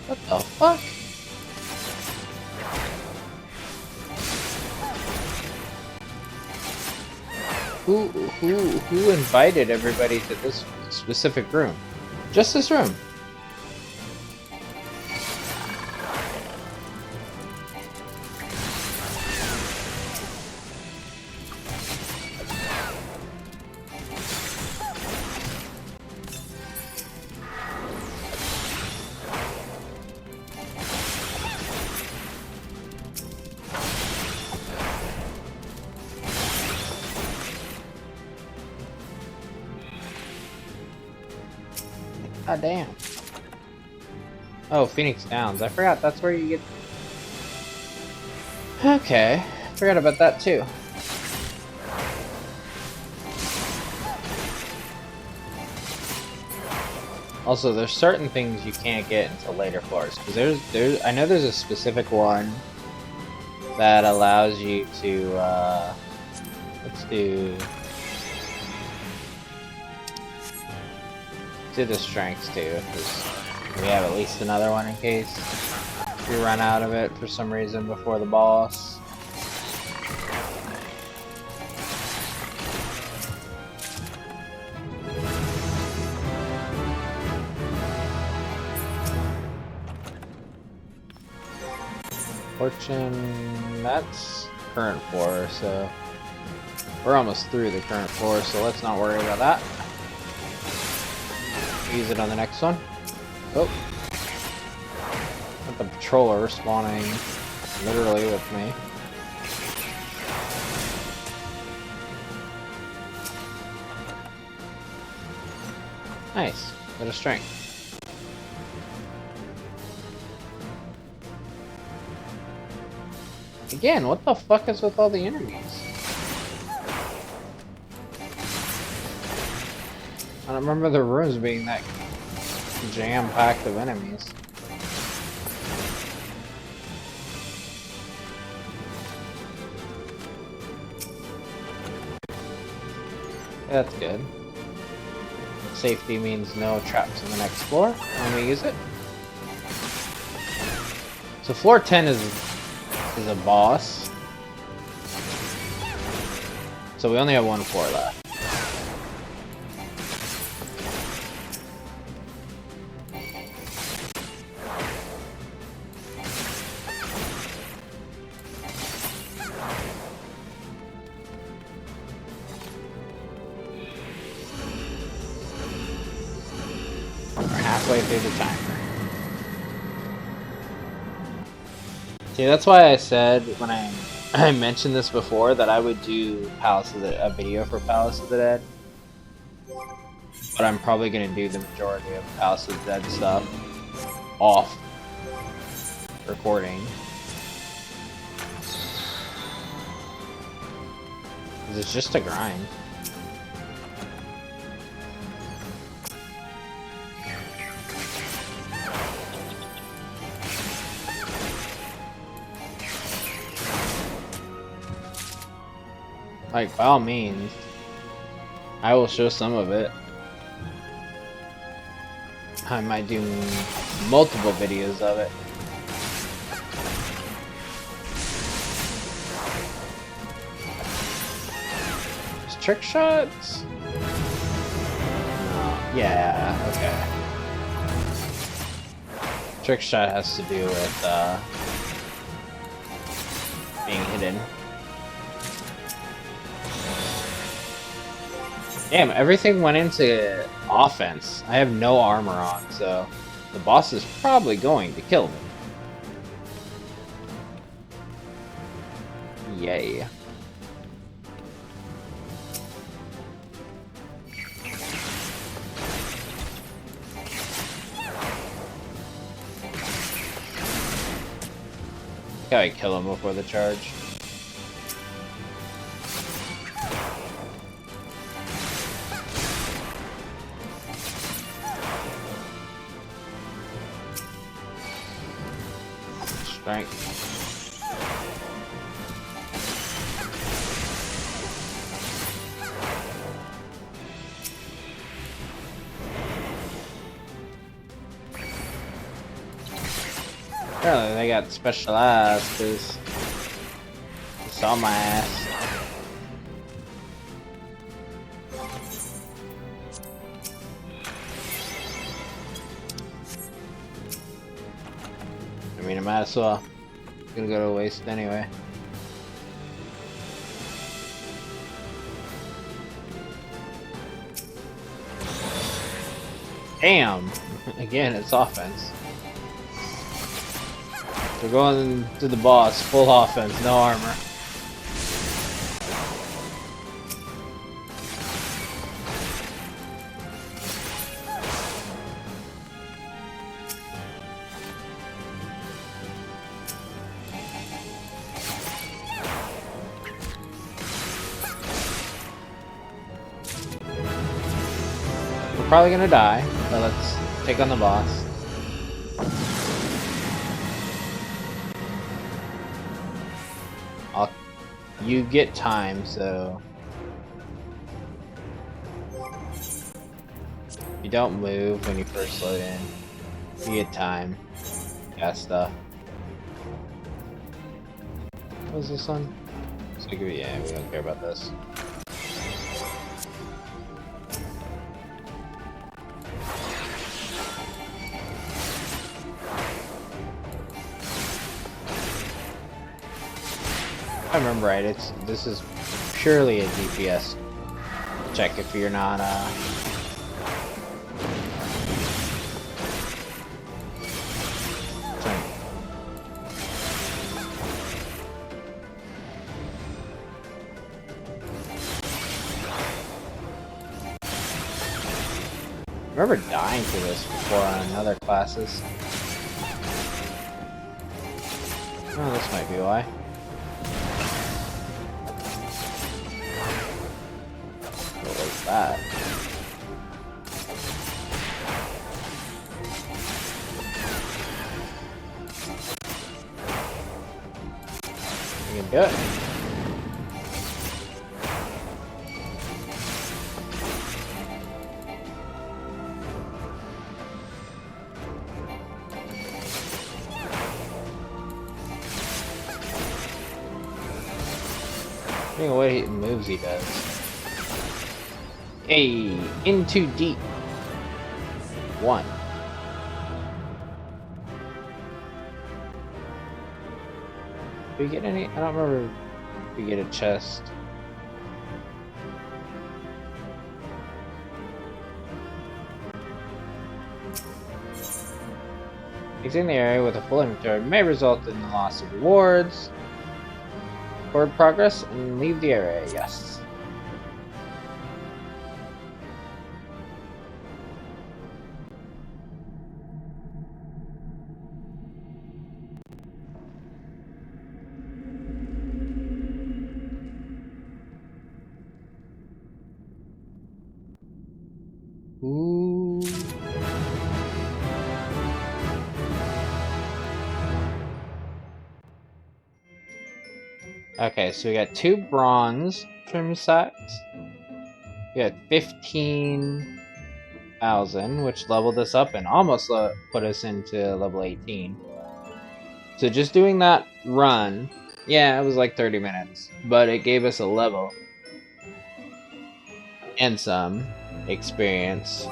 What the fuck? Who invited everybody to this specific room? Just this room. God damn. Oh, Phoenix Downs. I forgot that's where you get... Okay. Forgot about that too. Also, there's certain things you can't get until later floors. Because I know there's a specific one that allows you to, let's do the strengths too, because we have at least another one in case we run out of it for some reason before the boss. Fortune, that's current floor, so we're almost through the current floor, so let's not worry about that. Use it on the next one. Oh. Got the patroller spawning literally with me. Nice. Bit of strength. Again, what the fuck is with all the enemies? I don't remember the rooms being that jam-packed of enemies. Yeah, that's good. Safety means no traps on the next floor when we use it. So floor 10 is a boss. So we only have one floor left. We're halfway through the timer. See, that's why I said when I mentioned this before that I would do a video for Palace of the Dead. But I'm probably gonna do the majority of Palace of the Dead stuff off recording. Because it's just a grind. Like, by all means, I will show some of it. I might do multiple videos of it. Just trick shots? No. Yeah, okay. Trick shot has to do with being hidden. Damn, everything went into offense. I have no armor on, so the boss is probably going to kill me. Yay. Gotta kill him before the charge. Strength. Apparently they got specialized because they saw my ass. I mean, I might as well. It's gonna go to waste anyway. Damn! Again, it's offense. We're going to the boss, full offense, no armor. We're probably gonna die, but let's take on the boss. You get time, so you don't move when you first load in. You get time. Got stuff. What was this one? So yeah, we don't care about this. If I remember right, this is purely a DPS check if you're not I remember dying to this before on other classes. Oh, this might be why. What was that? You can do it. What moves he does. Hey, into deep. 1. Do we get any? I don't remember if we get a chest. Exiting the area with a full inventory may result in the loss of rewards. Forward progress and leave the area, yes. Ooh. Okay, so we got 2 bronze trim sacks. We got 15,000, which leveled us up and almost put us into level 18. So just doing that run, yeah, it was like 30 minutes, but it gave us a level and some experience.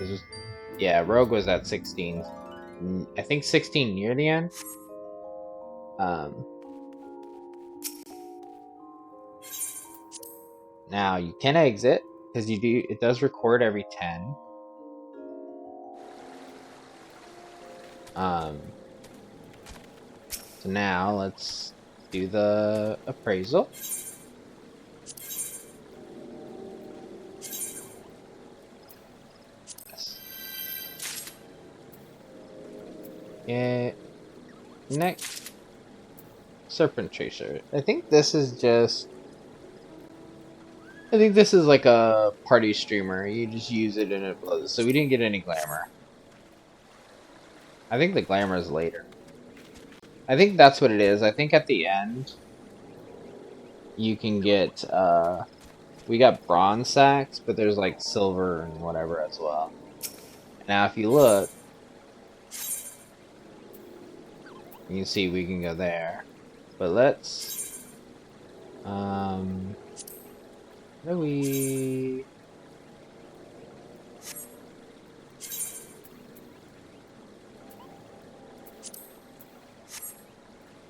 This was, yeah, Rogue was at 16. I think 16 near the end. Now you can exit because it does record every 10. So now let's do the appraisal. Yes. Yeah. Next, Serpent Tracer. I think this is like a party streamer. You just use it and it blows. So we didn't get any glamour. I think the glamour is later. I think that's what it is. I think at the end, you can get, we got bronze sacks, but there's like silver and whatever as well. Now if you look, you can see we can go there. But let's, where do we...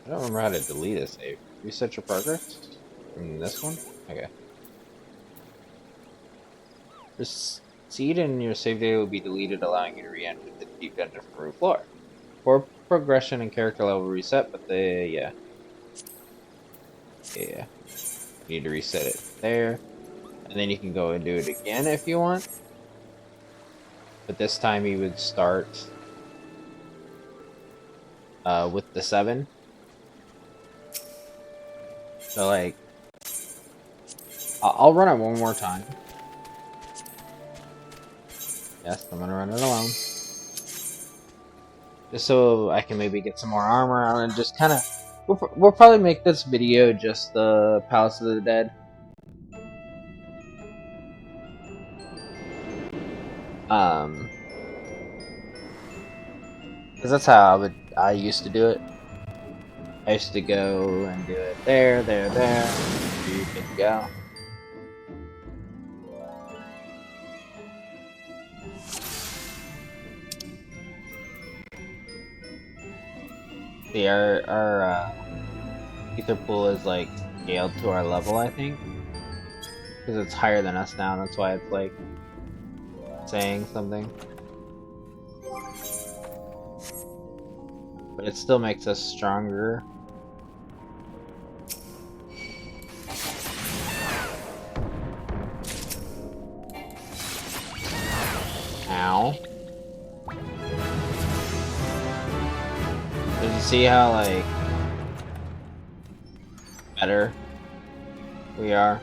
I don't remember how to delete a save. Reset your progress? From this one? Okay. Proceed and your save data will be deleted, allowing you to re-enter the deep dungeon from root floor. For progression and character level reset, but yeah. You need to reset it there. And then you can go and do it again if you want. But this time you would start with the 7. So like, I'll run it one more time. Yes, I'm gonna run it alone. Just so I can maybe get some more armor on and just kind of... We'll probably make this video just the Palace of the Dead. Because that's how I used to do it. I used to go and do it there, there, there. You can go. See, our ether pool is like scaled to our level, I think, because it's higher than us now. That's why it's like saying something, but it still makes us stronger. Ow. Did you see how, like, better we are?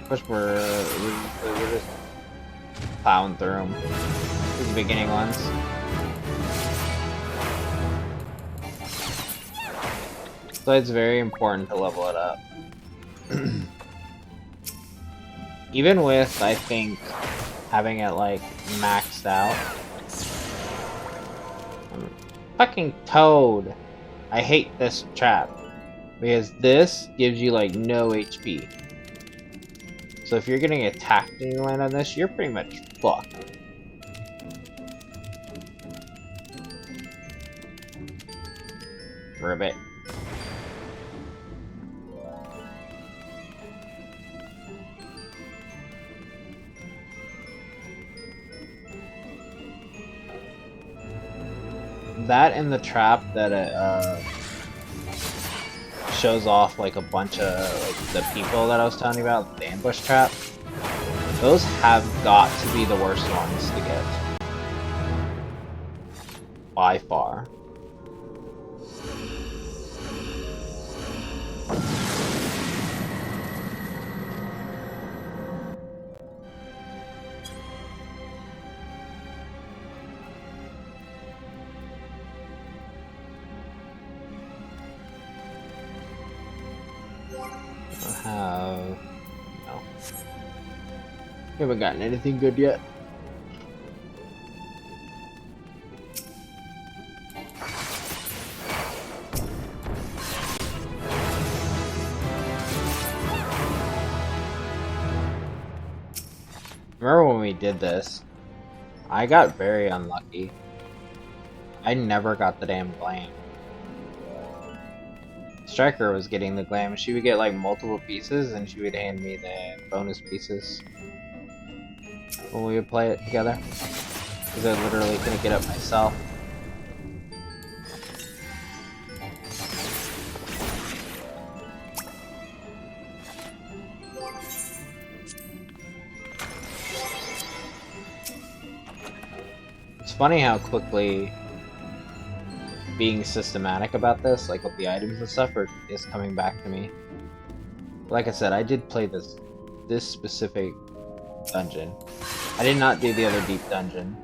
Of course, we're just plowing through them. These are the beginning ones. So it's very important to level it up. Even with, I think, having it, like, maxed out. Fucking Toad! I hate this trap. Because this gives you, like, no HP. So if you're getting attacked and you land on this, you're pretty much fucked. Ribbit. That and the trap that it shows off like a bunch of like the people that I was telling you about, the ambush trap. Those have got to be the worst ones to get. By far. No. We haven't gotten anything good yet. Remember when we did this? I got very unlucky. I never got the damn glam. Striker was getting the glam. She would get like multiple pieces and she would hand me the bonus pieces when we would play it together. Because I literally couldn't get up myself. It's funny how quickly being systematic about this, like with the items and stuff, is coming back to me. Like I said, I did play this specific dungeon. I did not do the other deep dungeon.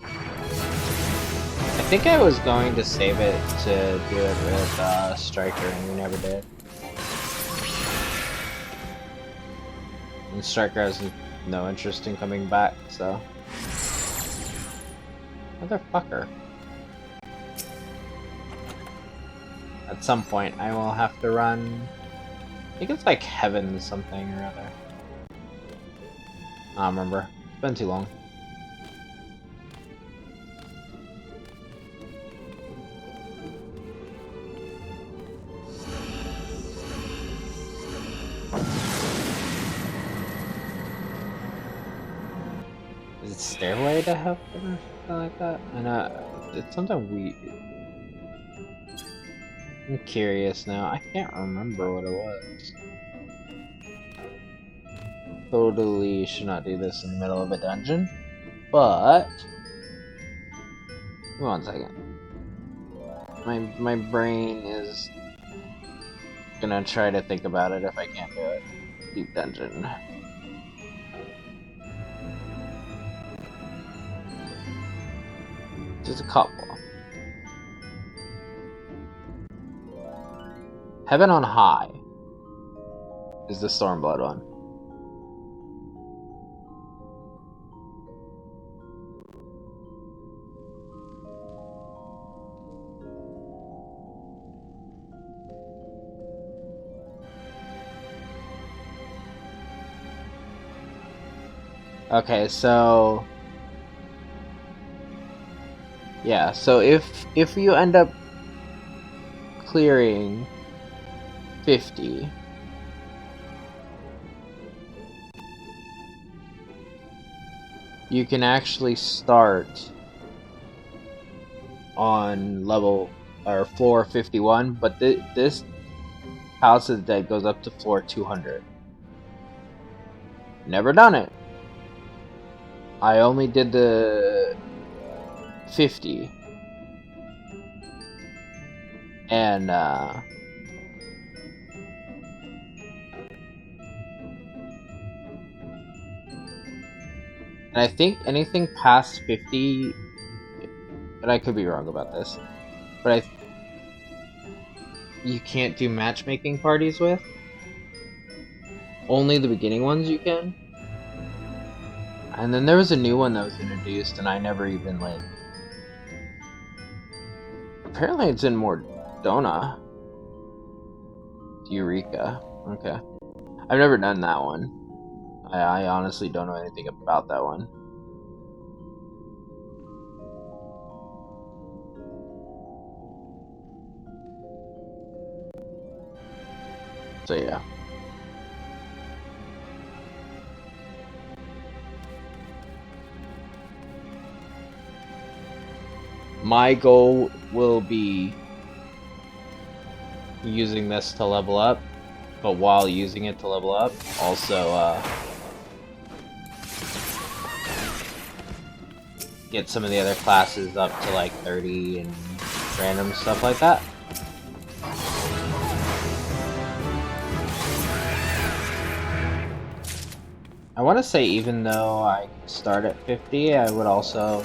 I think I was going to save it to do it with Striker, and we never did. And Striker has no interest in coming back, so... Motherfucker. At some point, I will have to run... I think it's like Heaven something or other. I don't remember. It's been too long. Is it Stairway to Heaven or something like that? I know it's something I'm curious now. I can't remember what it was. Totally should not do this in the middle of a dungeon, but... Give me 1 second. My brain is gonna try to think about it if I can't do it. Deep dungeon. Just a couple. Heaven on High is the Stormblood one. Okay, so yeah, so if you end up clearing 50, you can actually start on level or floor 51, but this House of the Dead goes up to floor 200. Never done it. I only did the 50. And I think anything past 50, but I could be wrong about this, but you can't do matchmaking parties with. Only the beginning ones you can. And then there was a new one that was introduced, and I never even, like... Apparently it's in Mordona. Eureka. Okay. I've never done that one. I honestly don't know anything about that one. So yeah. My goal will be using this to level up, but while using it to level up, also get some of the other classes up to like 30 and random stuff like that. I want to say even though I start at 50, I would also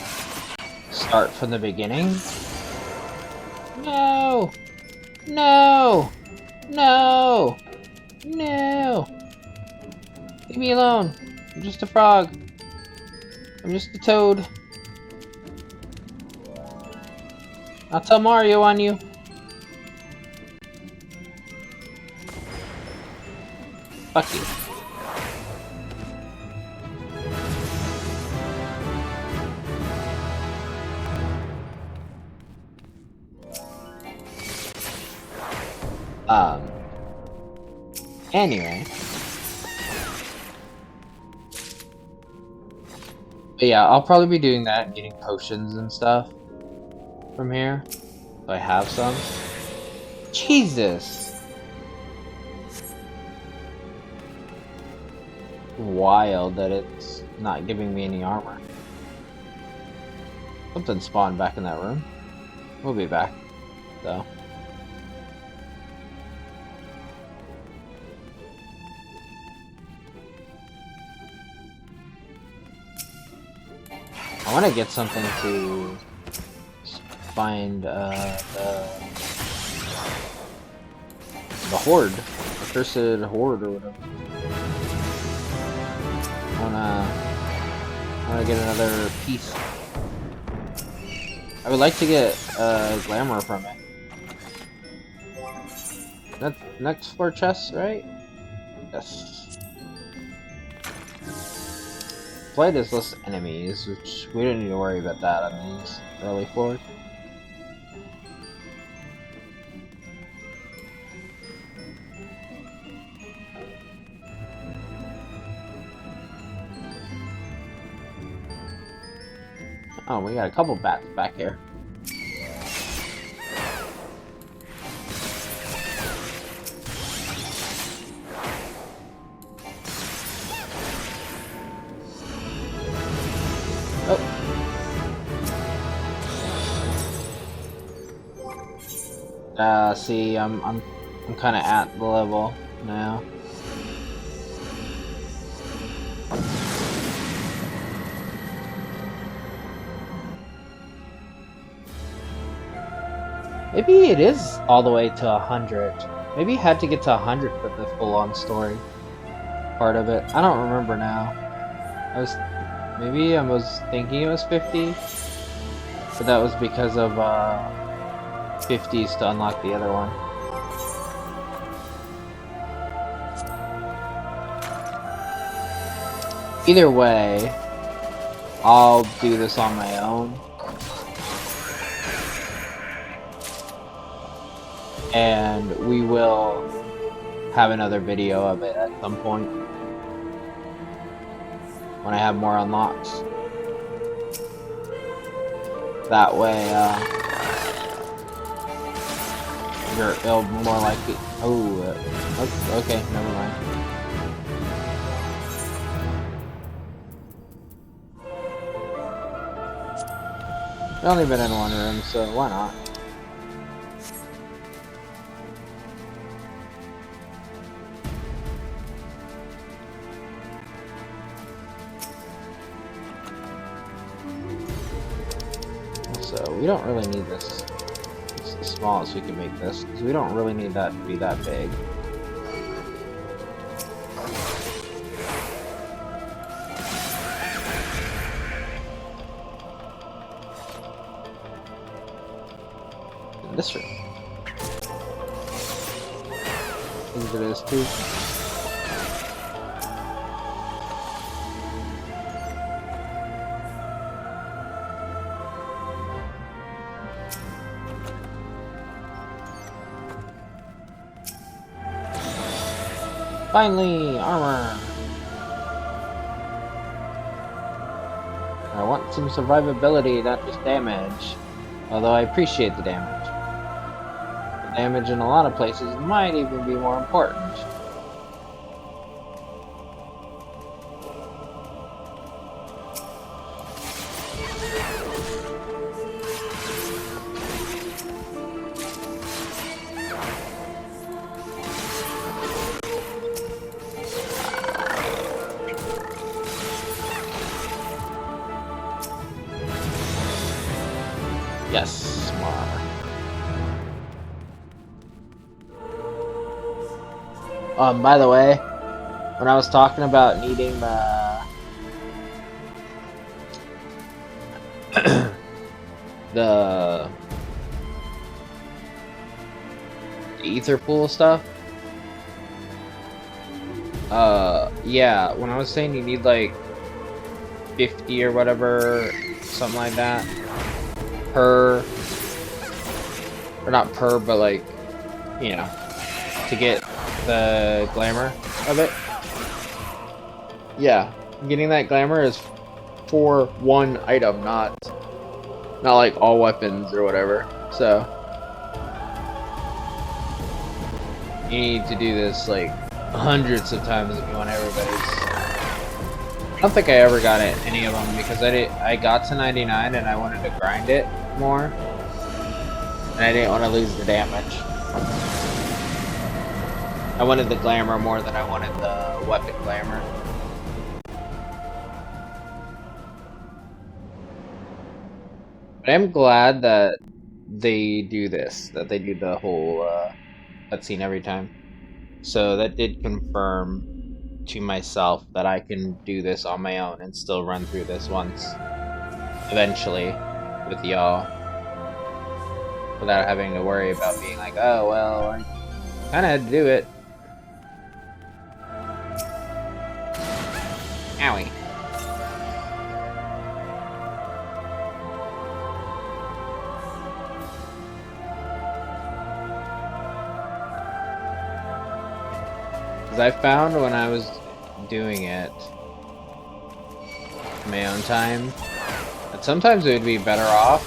start from the beginning. No! No! No! No! Leave me alone! I'm just a frog. I'm just a toad. I'll tell Mario on you. Fuck you. Anyway. But yeah, I'll probably be doing that, getting potions and stuff from here. So I have some. Jesus! Wild that it's not giving me any armor. Something spawned back in that room. We'll be back, though. I want to get something to find the horde, the cursed horde or whatever. I wanna get another piece. I would like to get glamour from it. That's next floor chest, right? Yes. Play this list of enemies, which we didn't need to worry about that on these early floors. Oh, we got a couple bats back here. See, I'm kind of at the level now. Maybe it is all the way to 100. Maybe you had to get to 100 for the full-on story part of it. I don't remember now. Maybe I was thinking it was 50, but that was because of 50s to unlock the other one. Either way, I'll do this on my own. And we will have another video of it at some point when I have more unlocks. That way, it'll more likely. Oh, okay, never mind. I've only been in one room, so why not? So we don't really need this. It's the smallest we can make this, because we don't really need that to be that big. In this room. I think it is too. Finally, armor! I want some survivability, not just damage. Although I appreciate the damage. The damage in a lot of places might even be more important. Yes, more armor. By the way, when I was talking about needing the ether pool stuff, yeah, when I was saying you need like 50 or whatever, something like that, per, or not per, but like, you know, to get the glamour of it. Yeah, getting that glamour is for one item, not like all weapons or whatever. So you need to do this like hundreds of times if you want everybody's. I don't think I ever got it, any of them, because I got to 99 and I wanted to grind it more, and I didn't want to lose the damage. I wanted the glamour more than I wanted the weapon glamour. But I'm glad that they do this, that they do the whole cutscene every time. So that did confirm to myself that I can do this on my own and still run through this once, eventually, with y'all, without having to worry about being like, oh, well, I kinda had to do it. Owie. Because I found when I was doing it in my own time, that sometimes it would be better off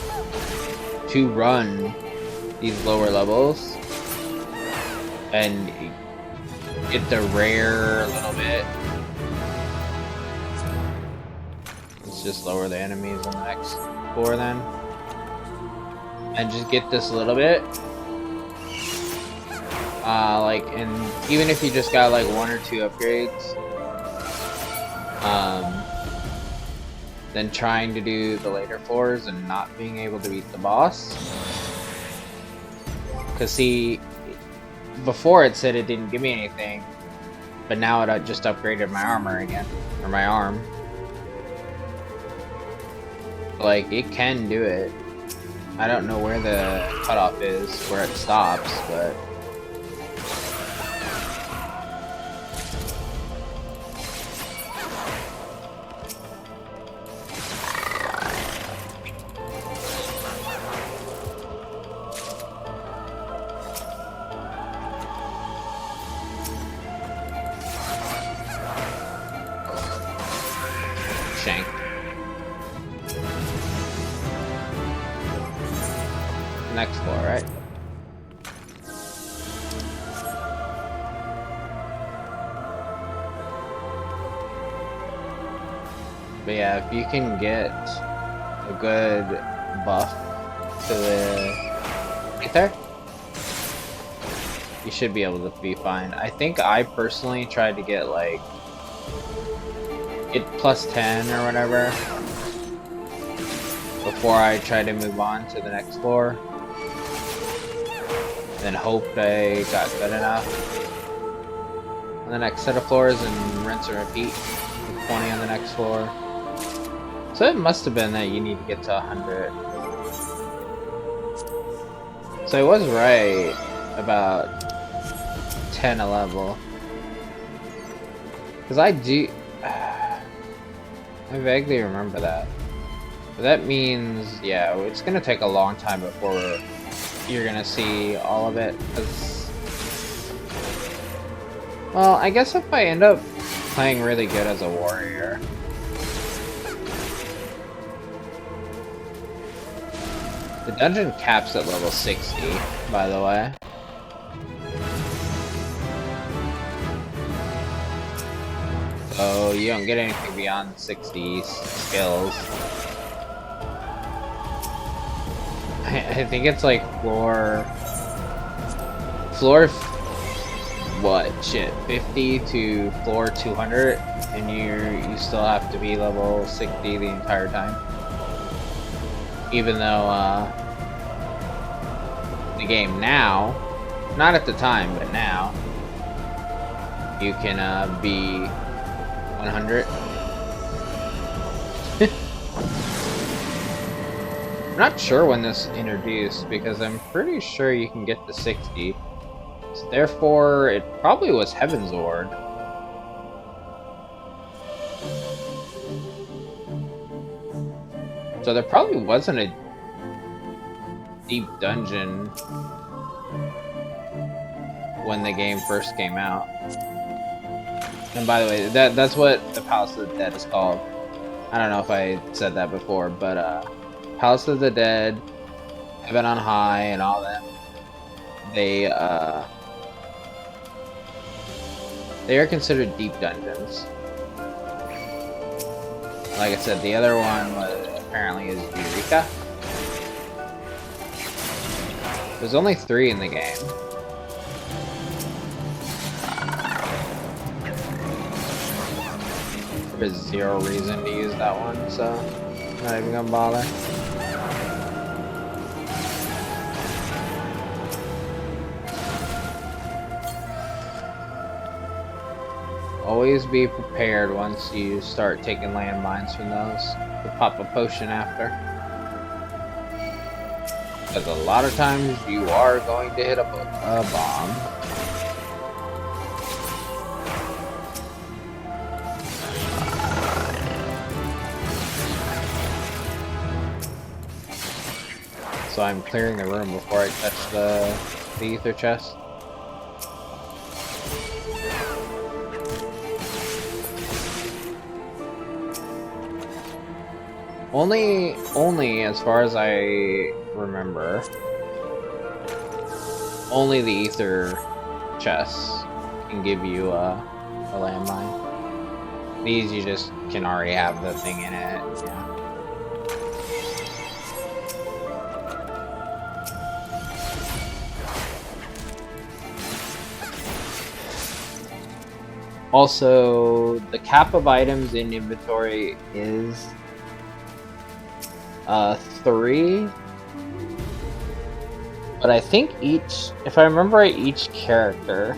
to run these lower levels and get the rare a little bit. Let's just lower the enemies on the next floor then. And just get this a little bit. Like, and even if you just got like 1 or 2 upgrades, then trying to do the later floors and not being able to beat the boss. Cause see, before it said it didn't give me anything, but now it just upgraded my armor again, or my arm. Like, it can do it. I don't know where the cutoff is, where it stops, but... Shank. Next floor, right? But yeah, if you can get a good buff to the ether, you should be able to be fine. I think I personally tried to get like it plus 10 or whatever before I tried to move on to the next floor. Then hoped I got good enough on the next set of floors and rinse and repeat with 20 on the next floor. So it must have been that you need to get to 100. So I was right about 10 a level. Because I vaguely remember that. But that means, yeah, it's gonna take a long time before you're gonna see all of it. Well, I guess if I end up playing really good as a warrior, the dungeon caps at level 60, by the way. So you don't get anything beyond 60 skills. I think it's like floor what shit 50 to floor 200, and you still have to be level 60 the entire time. Even though the game now, not at the time, but now you can be 100. I'm not sure when this introduced, because I'm pretty sure you can get to 60. So therefore, it probably was Heaven's Ward. So there probably wasn't a deep dungeon when the game first came out. And by the way, that's what the Palace of the Dead is called. I don't know if I said that before, but Palace of the Dead, Heaven on High, and all that. They are considered deep dungeons. Like I said, the other one apparently is Eureka. There's only 3 in the game. There's 0 reason to use that one, so I'm not even gonna bother. Always be prepared once you start taking landmines from those to pop a potion after. Because a lot of times you are going to hit a bomb. So I'm clearing the room before I touch the ether chest. Only as far as I remember, only the ether chests can give you a landmine. These you just can already have the thing in it. Yeah. Also, the cap of items in inventory is 3, But I think if I remember right, each character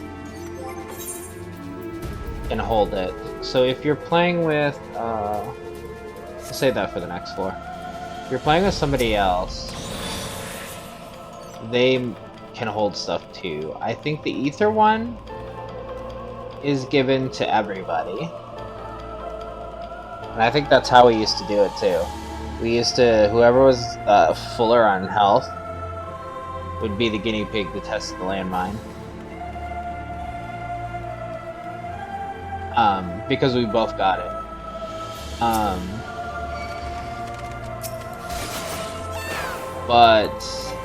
can hold it. So if you're playing with, I'll save that for the next floor. If you're playing with somebody else, they can hold stuff too. I think the ether one is given to everybody. And I think that's how we used to do it too. We used to, whoever was fuller on health would be the guinea pig to test the landmine. Because we both got it. But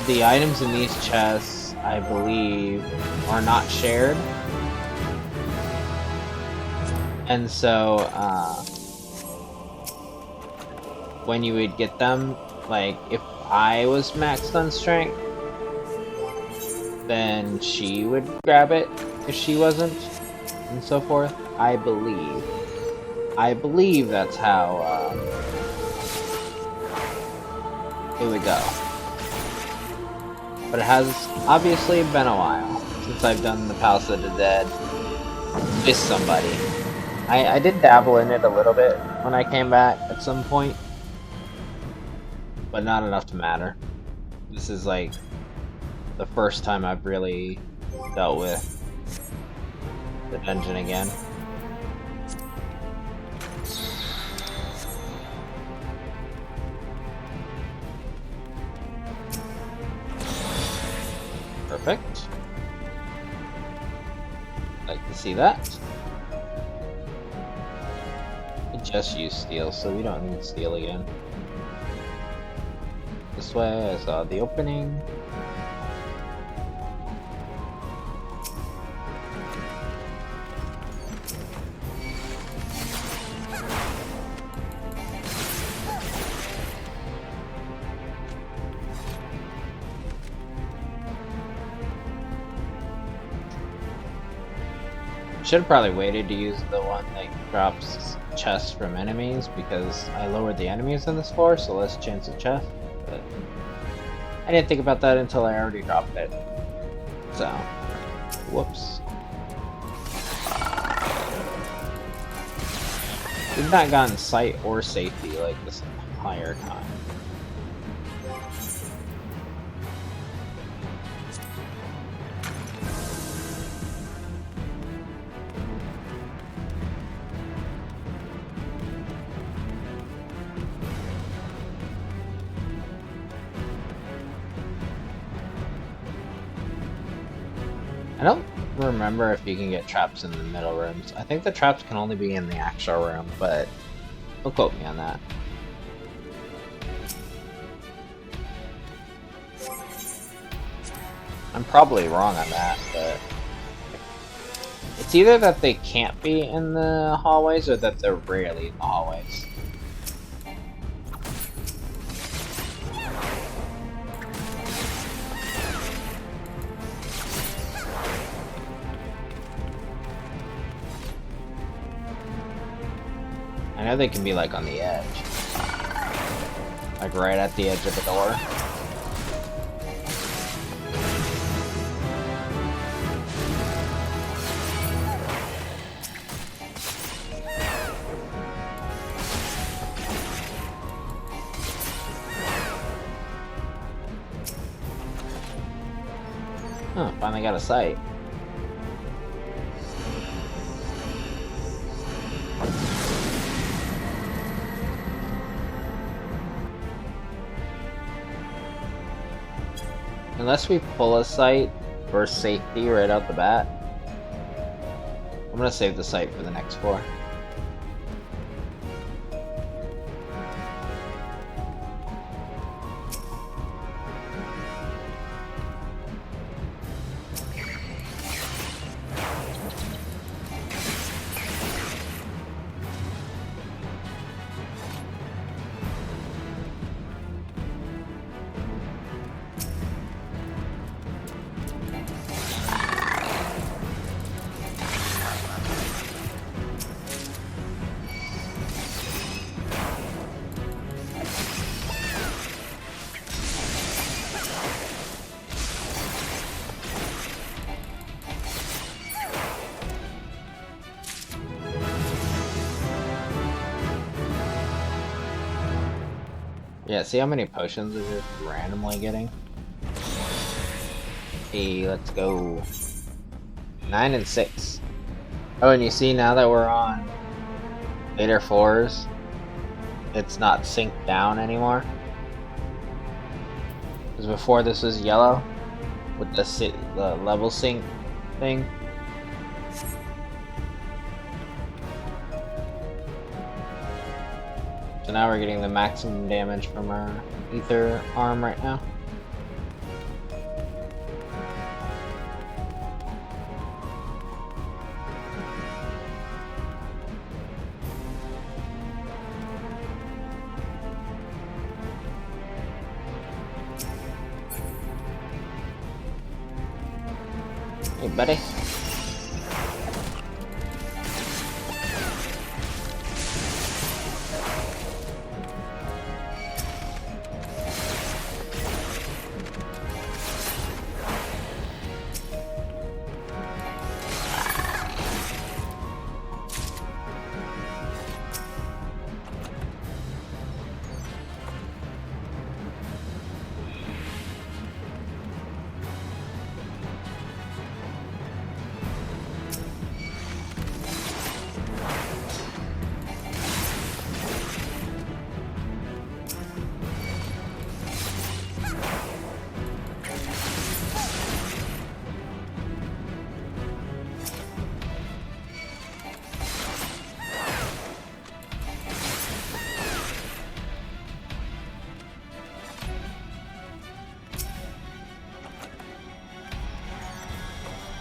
the items in these chests, I believe, are not shared. And so, when you would get them, like, if I was maxed on strength, then she would grab it if she wasn't, and so forth. I believe that's how it would go. But it has obviously been a while since I've done the Palace of the Dead with somebody. I did dabble in it a little bit when I came back at some point, but not enough to matter. This is like the first time I've really dealt with the dungeon again. Perfect. Like to see that. I just used steel, so we don't need steel again. This way, I saw the opening. Should have probably waited to use the one that drops chests from enemies, because I lowered the enemies in this floor, so less chance of chest. But I didn't think about that until I already dropped it. So, whoops. We've not gotten sight or safety like this entire time. I don't remember if you can get traps in the middle rooms. I think the traps can only be in the actual room, but don't quote me on that. I'm probably wrong on that, but it's either that they can't be in the hallways or that they're rarely in the hallways. I know they can be like on the edge. Like right at the edge of the door. Oh, finally got a sight. Unless we pull a sight for safety right out the bat, I'm gonna save the sight for the next floor. Yeah, see how many potions we're just randomly getting? Hey, let's go. 9 and 6. Oh, and you see now that we're on later floors, it's not synced down anymore. Because before this was yellow with the level sync thing. So now we're getting the maximum damage from our ether arm right now. Hey, buddy.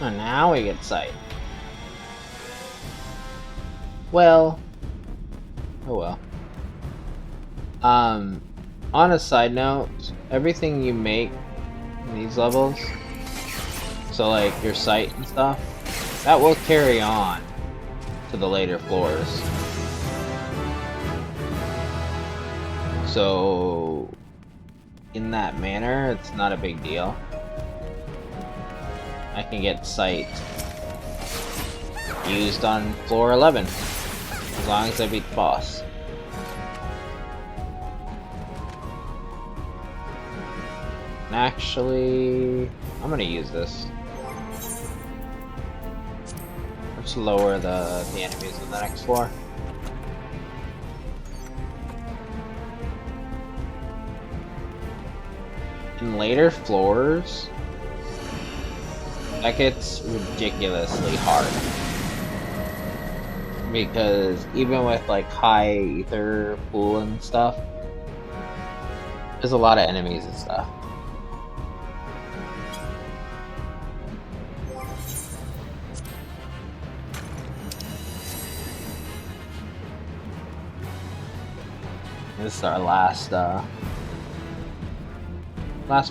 And now we get sight. Well. Oh well. On a side note, everything you make in these levels, so like your sight and stuff, that will carry on to the later floors. So, in that manner, it's not a big deal. I can get sight used on floor 11, as long as I beat the boss. And actually, I'm gonna use this. Let's lower the enemies on the next floor. In later floors, that gets ridiculously hard. Because even with like high ether pool and stuff, there's a lot of enemies and stuff. This is our last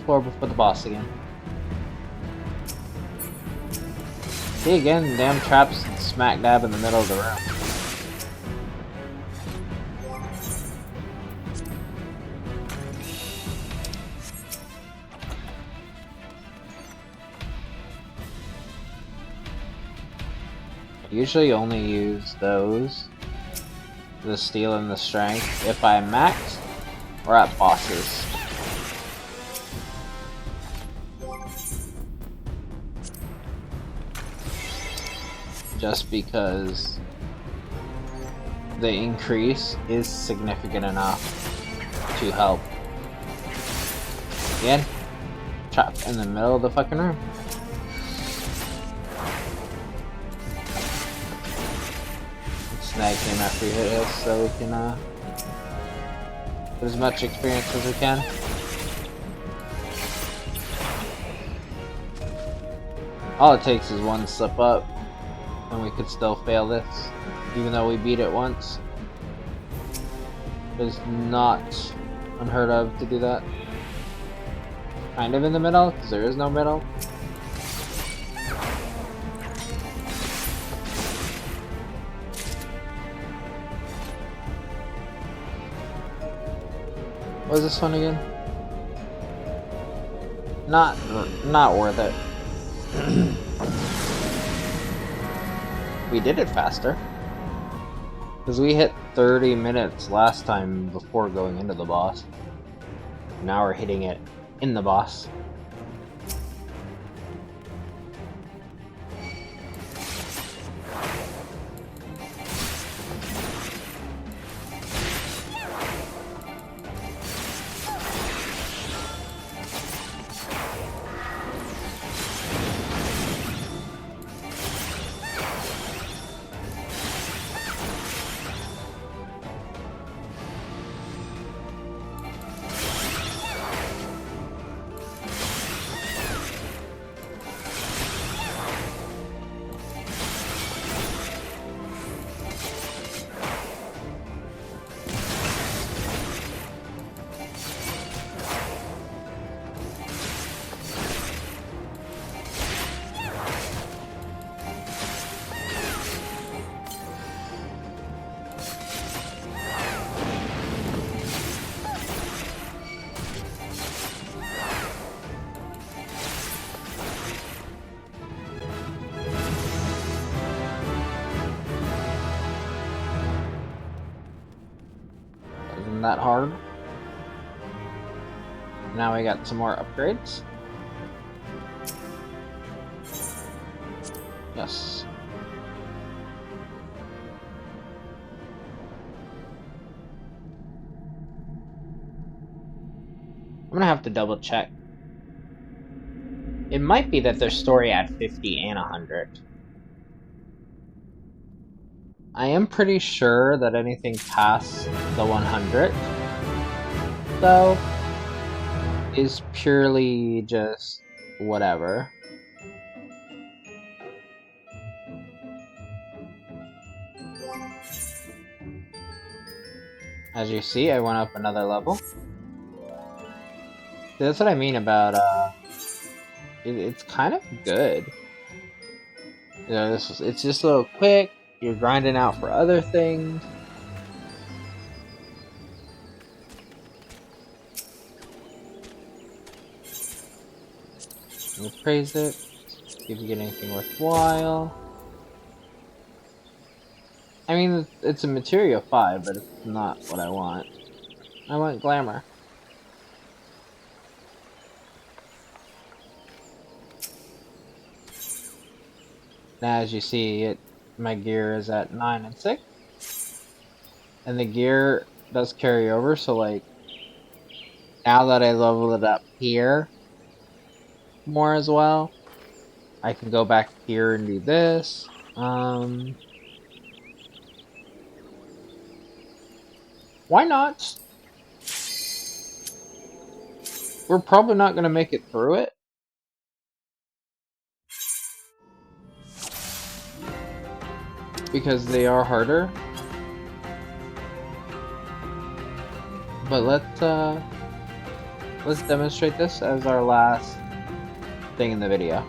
floor before the boss again. See again, damn traps smack dab in the middle of the room. I usually only use those, the steel and the strength, if I'm maxed or at bosses. Just because the increase is significant enough to help. Again, trapped in the middle of the fucking room. Snag him after we hit us so we can get as much experience as we can. All it takes is one slip up and we could still fail this, even though we beat it once. It's not unheard of to do that. Kind of in the middle, because there is no middle. What was this one again? Not worth it. We did it faster. Because we hit 30 minutes last time before going into the boss. Now we're hitting it in the boss. Isn't that hard? Now we got some more upgrades. Yes. I'm gonna have to double check. It might be that their story had 50 and 100. I am pretty sure that anything past the 100, though, is purely just whatever. As you see, I went up another level. That's what I mean about, it's kind of good. You know, it's just a little quick, you're grinding out for other things. We'll praise it, see if you get anything worthwhile. I mean, it's a material 5, but it's not what I want. I want glamour. Now, as you see, my gear is at 9 and 6. And the gear does carry over, so like, now that I leveled it up here more as well, I can go back here and do this. Why not? We're probably not going to make it through it. Because they are harder. But let's demonstrate this as our last thing in the video.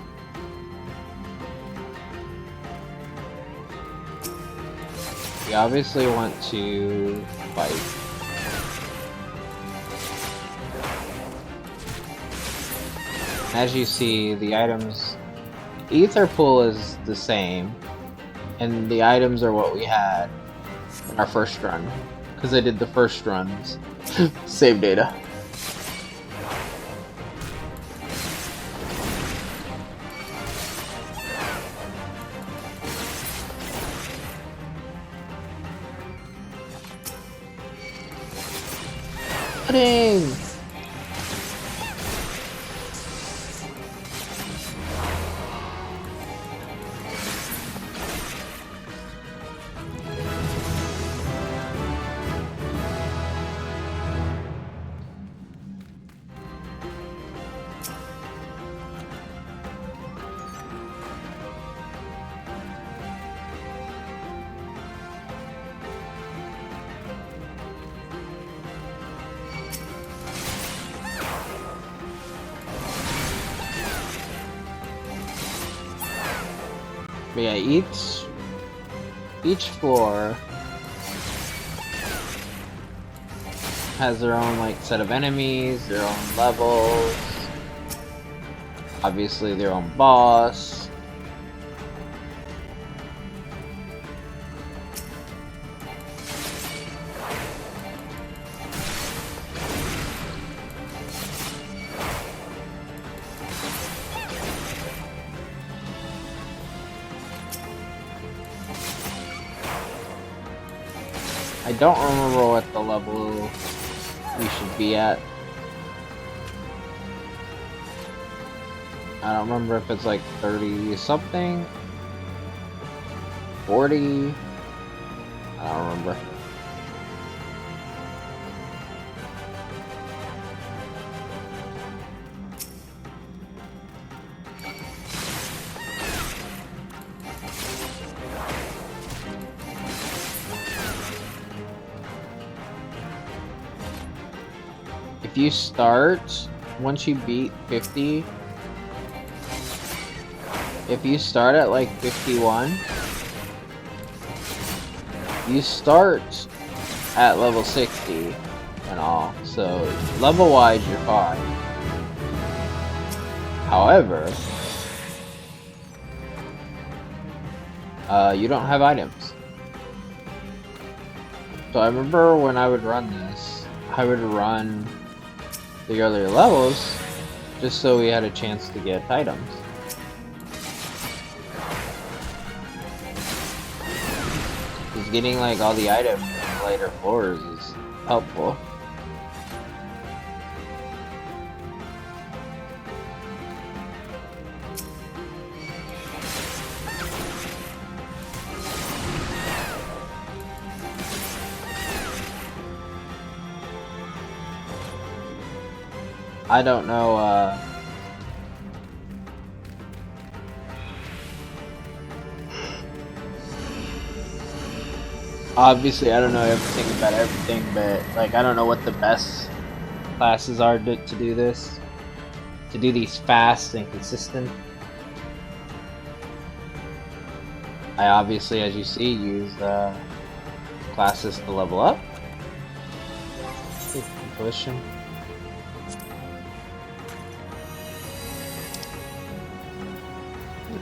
We obviously want to fight. As you see, the items, ether pool is the same, and the items are what we had in our first run, because I did the first runs. Save data. Pudding! But yeah, each floor has their own like set of enemies, their own levels, obviously their own boss. I don't remember what the level we should be at. I don't remember if it's like 30 something, 40. I don't remember. If you start, once you beat 50, if you start at like 51, you start at level 60 and all, so level-wise you're fine. However, you don't have items. So I remember when I would run this, I would run the earlier levels just so we had a chance to get items. Because getting like all the items in the later floors is helpful. I don't know, obviously I don't know everything about everything, but like I don't know what the best classes are to do this. To do these fast and consistent. I obviously, as you see, use classes to level up. Intuition.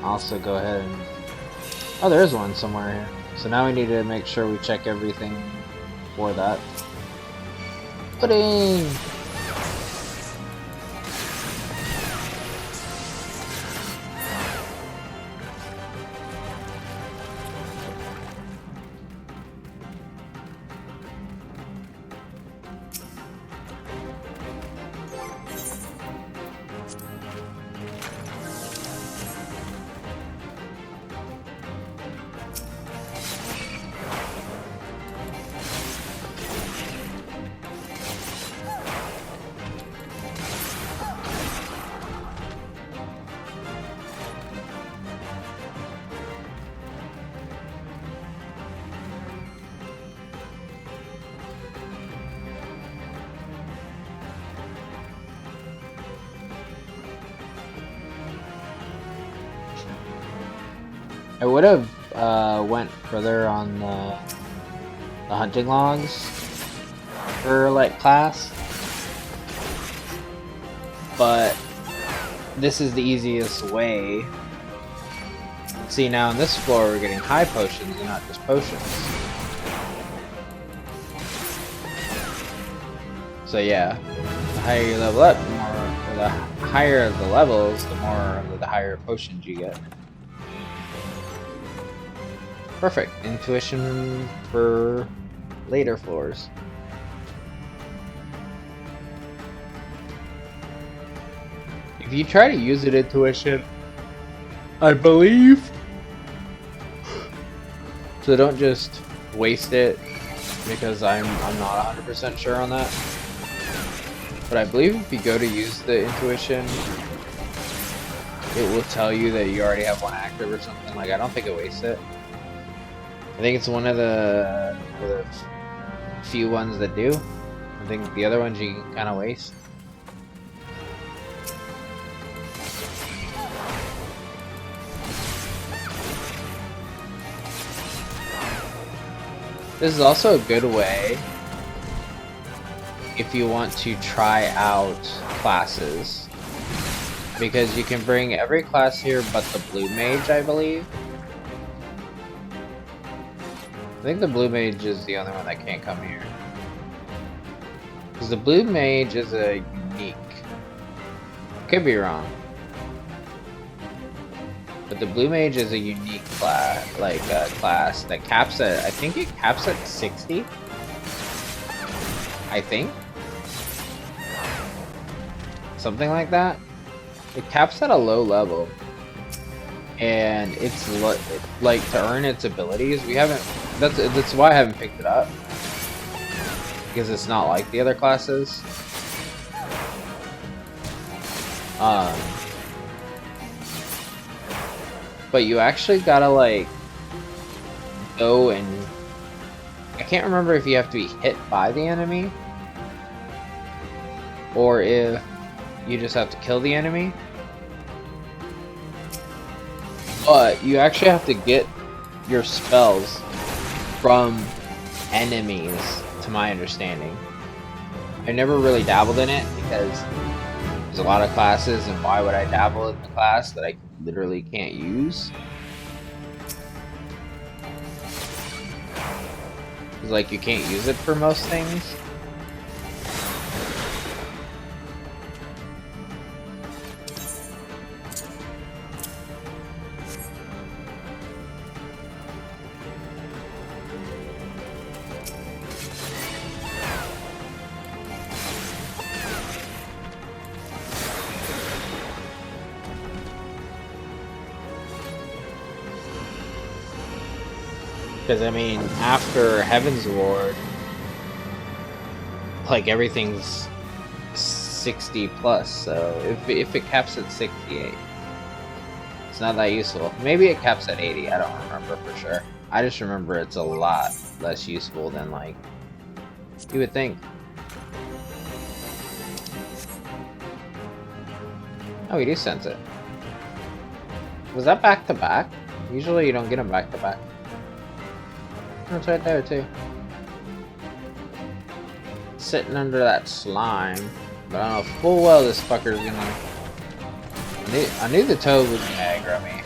Also go ahead and... oh, there is one somewhere here. So now we need to make sure we check everything for that. Pudding! I would have went further on the hunting logs for like class, but this is the easiest way. See, now in this floor we're getting high potions and not just potions. So yeah, the higher you level up, the more, or the higher the levels, the more the higher potions you get. Perfect. Intuition for later floors. If you try to use it intuition, I believe, so don't just waste it, because I'm not 100% sure on that. But I believe if you go to use the intuition, it will tell you that you already have one active or something. Like, I don't think it wastes it. I think it's one of the few ones that do. I think the other ones you can kind of waste. This is also a good way if you want to try out classes, because you can bring every class here but the blue mage, I believe. I think the blue mage is the only one that can't come here. Because the blue mage is a unique. Could be wrong. But the blue mage is a unique class, class that caps at, I think it caps at 60. I think. Something like that. It caps at a low level. And it's like to earn its abilities. We haven't. That's why I haven't picked it up, because it's not like the other classes. But you actually gotta like go and I can't remember if you have to be hit by the enemy or if you just have to kill the enemy. But you actually have to get your spells from enemies, to my understanding. I never really dabbled in it because there's a lot of classes, and why would I dabble in the class that I literally can't use? Because, like, you can't use it for most things. Because, I mean, after Heaven's Ward, like, everything's 60 plus, so if it caps at 68, it's not that useful. Maybe it caps at 80, I don't remember for sure. I just remember it's a lot less useful than, like, you would think. Oh, we do sense it. Was that back to back? Usually you don't get them back to back. It's right there too. Sitting under that slime. But I know full well this fucker's gonna... I knew the toad was gonna aggro me.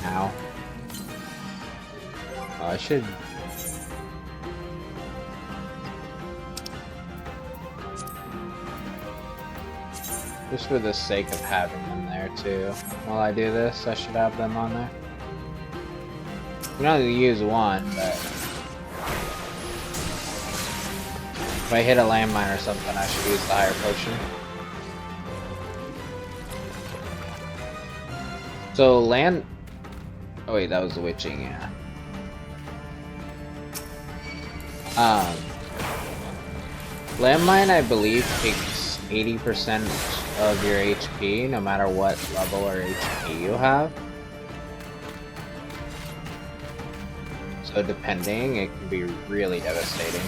Ow. Oh, I should... Just for the sake of having them there too. While I do this, I should have them on there. You can only use one, but... If I hit a landmine or something, I should use the higher potion. So land... Oh wait, that was the witching, yeah. Landmine, I believe, takes 80% of your HP, no matter what level or HP you have. So depending, it can be really devastating.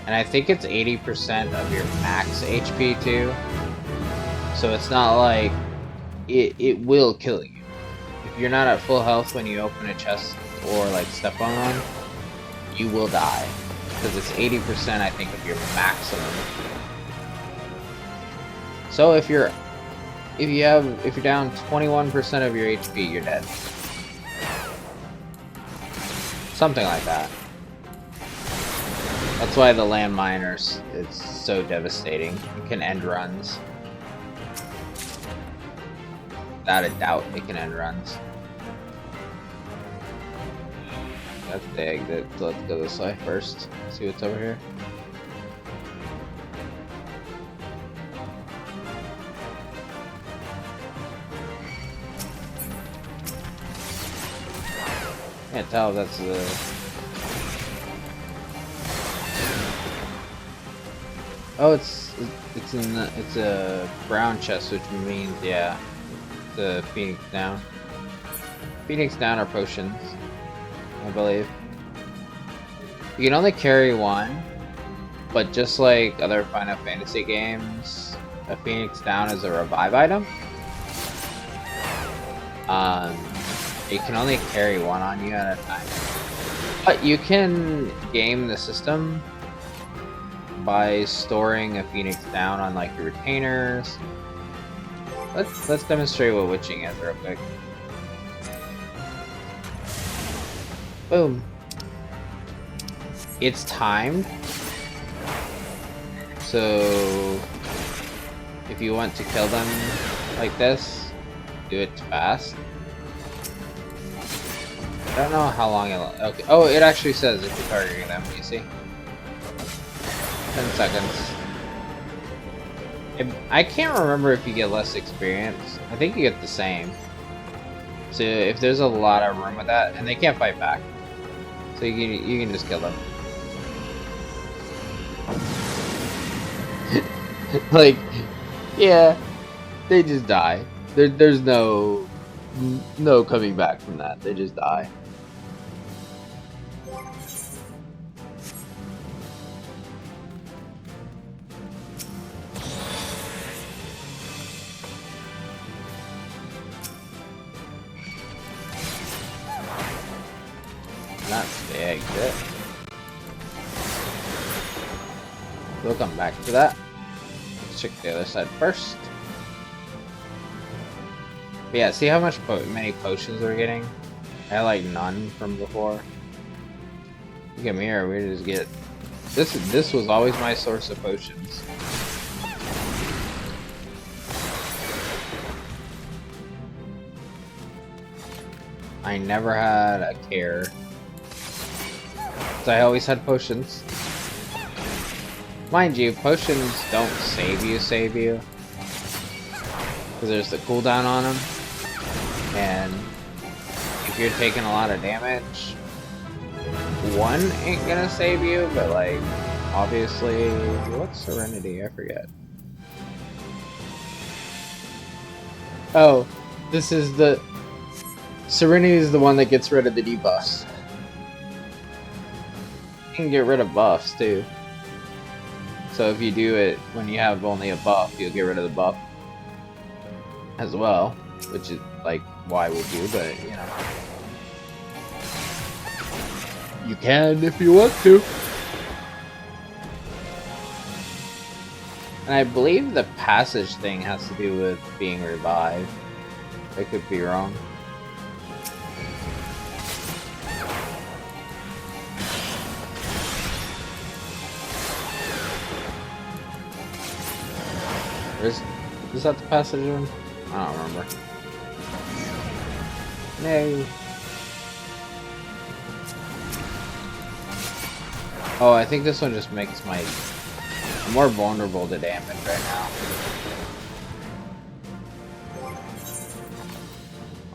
And I think it's 80% of your max HP too. So it's not like it will kill you. If you're not at full health when you open a chest or like step on one, you will die. Because it's 80% I think of your maximum. So if you're down 21% of your HP, you're dead. Something like that. That's why the landminers, it's so devastating. It can end runs. Without a doubt, it can end runs. That's the exit. So let's go this way first. See what's over here. Can't tell if that's the... Oh, it's a brown chest, which means, yeah, the Phoenix down. Phoenix down are potions, I believe. You can only carry one, but just like other Final Fantasy games, a Phoenix down is a revive item. You can only carry one on you at a time. But you can game the system by storing a Phoenix down on like your retainers, Let's demonstrate what witching is real quick. Boom. It's timed. So if you want to kill them like this, do it fast. I don't know how long it'll... Okay. Oh, it actually says if you're targeting them, you see? 10 seconds. I can't remember if you get less experience. I think you get the same. So if there's a lot of room with that, and they can't fight back. So you can just kill them. Like, yeah, they just die. There's no coming back from that. They just die. And that's the exit. We'll come back to that. Let's check the other side first. But yeah, see how many potions we're getting? I had like none from before. Look at me here, we just get... This was always my source of potions. I never had a care. So I always had potions. Mind you, potions don't save you. Because there's the cooldown on them. And if you're taking a lot of damage, one ain't gonna save you, but like, obviously, what's Serenity? I forget. Oh, this is the... Serenity is the one that gets rid of the debuffs. You can get rid of buffs too. So if you do it when you have only a buff, you'll get rid of the buff as well, which is like, why would you? But you know, you can if you want to. And I believe the passage thing has to do with being revived. I could be wrong. Is that the passage room? I don't remember. No. Oh, I think this one just makes my... I'm more vulnerable to damage right now.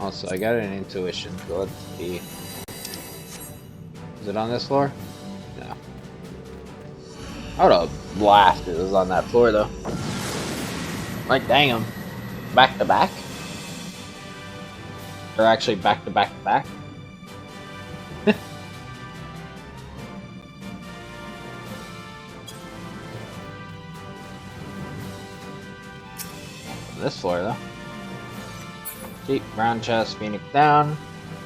Also, I got an intuition, so let's see. Is it on this floor? No. I would have laughed if it was on that floor, though. Like, dang 'em. Back to back? Or actually back to back to back? This floor, though. Deep brown chest, Phoenix down.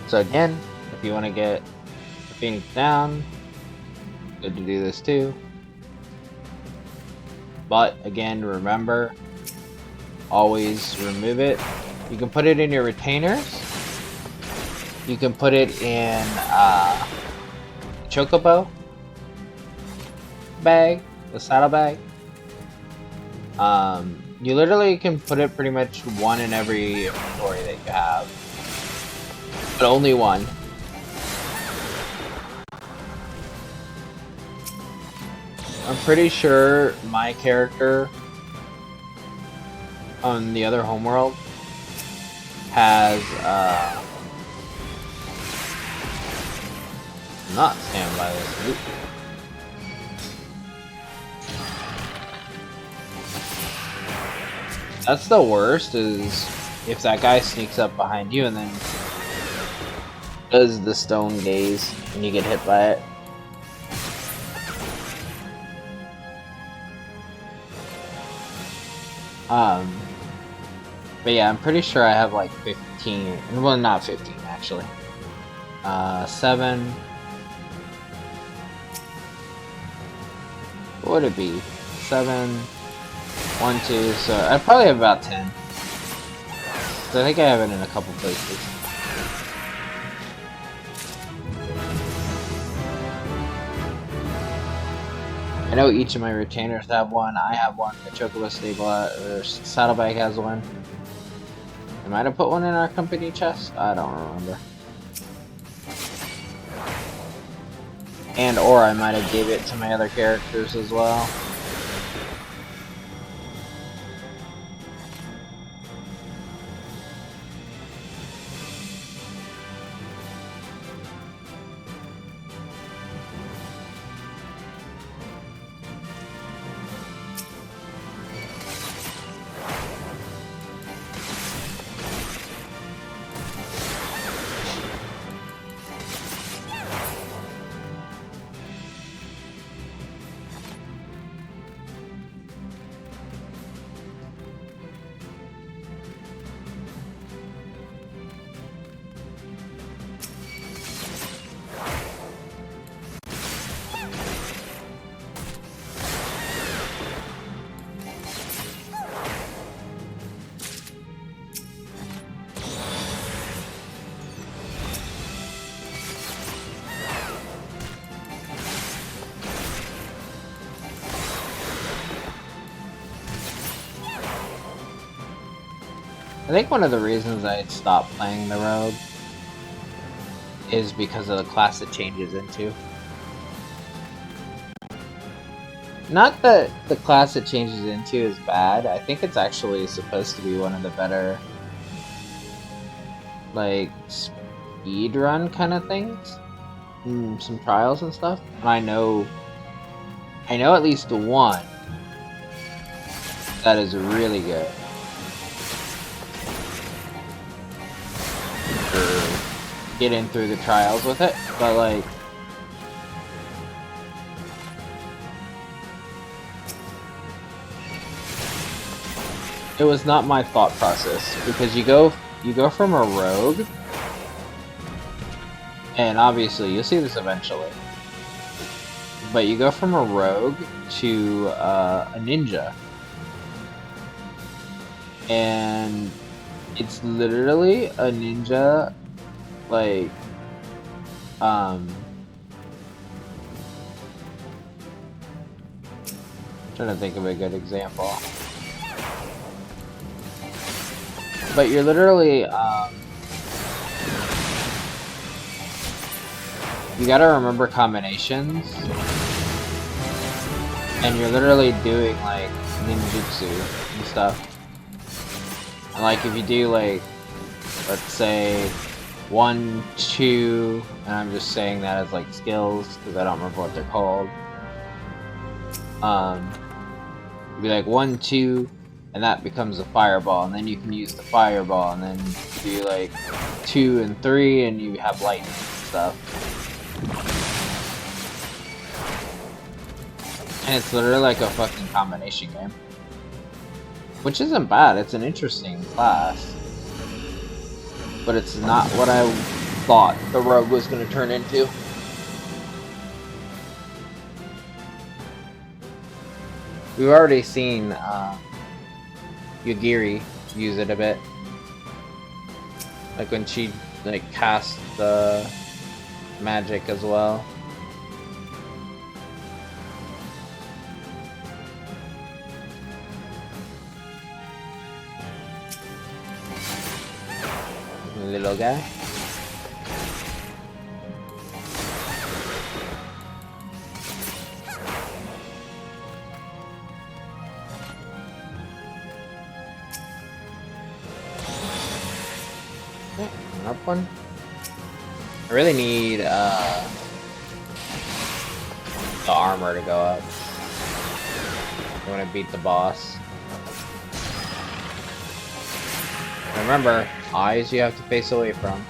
So again, if you want to get the Phoenix down, good to do this too. But again, remember, always remove it. You can put it in your retainers. You can put it in chocobo bag, the saddle bag. You literally can put it pretty much one in every inventory that you have, but only one. I'm pretty sure my character on the other homeworld has not stand by this. Oop. That's the worst, is if that guy sneaks up behind you and then does the stone gaze and you get hit by it. But yeah, I'm pretty sure I have like 15, well not 15 actually. 7. What would it be? 7, 1, 2, so I probably have about 10. So I think I have it in a couple places. I know each of my retainers have one. I have one. The Chocobo or Saddlebag has one. I might have put one in our company chest. I don't remember. And or I might have gave it to my other characters as well. I think one of the reasons I stopped playing the Rogue is because of the class it changes into. Not that the class it changes into is bad, I think it's actually supposed to be one of the better, like, speedrun kind of things. Some trials and stuff. And I know at least one that is really good. For getting through the trials with it, but like, it was not my thought process, because you go from a rogue, and obviously you'll see this eventually, but you go from a rogue to a ninja, and it's literally a ninja, like, I'm trying to think of a good example. But you're literally, you gotta remember combinations, and you're literally doing, like, ninjutsu and stuff. And, like, if you do, like, let's say 1, 2, and I'm just saying that as, like, skills, because I don't remember what they're called. It'd be like 1, 2, and that becomes a fireball, and then you can use the fireball, and then you do like 2 and 3, and you have lightning and stuff. And it's literally like a fucking combination game. Which isn't bad, it's an interesting class. But it's not what I thought the Rogue was going to turn into. We've already seen Yugiri use it a bit. Like when she like cast the magic as well. Little guy. Up one. I really need the armor to go up. I want to beat the boss. Remember, eyes you have to face away from.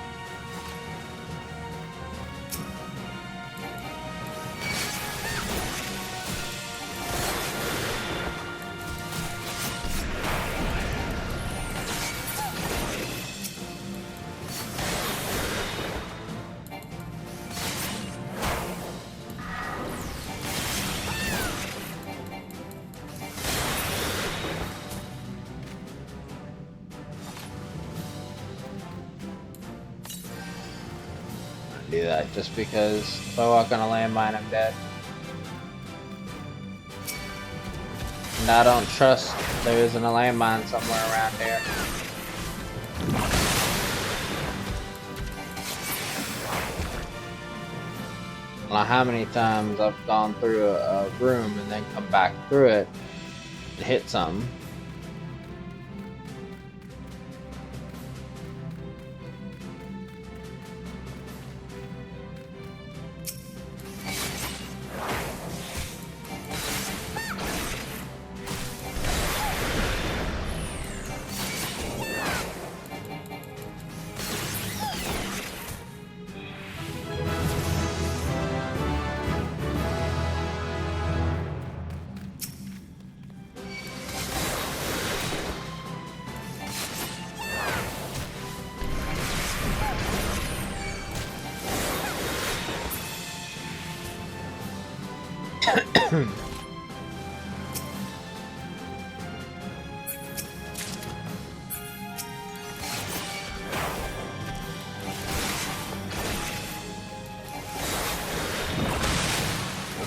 do that just because if I walk on a landmine, I'm dead. And I don't trust there isn't a landmine somewhere around here. I don't know how many times I've gone through a room and then come back through it and hit something.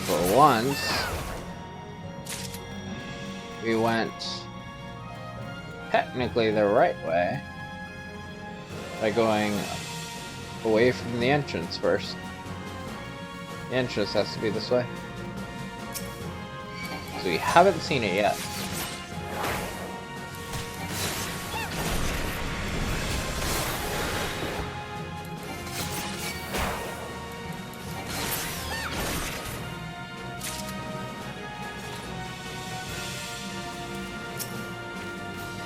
For once, we went technically the right way by going away from the entrance first. The entrance has to be this way. So we haven't seen it yet.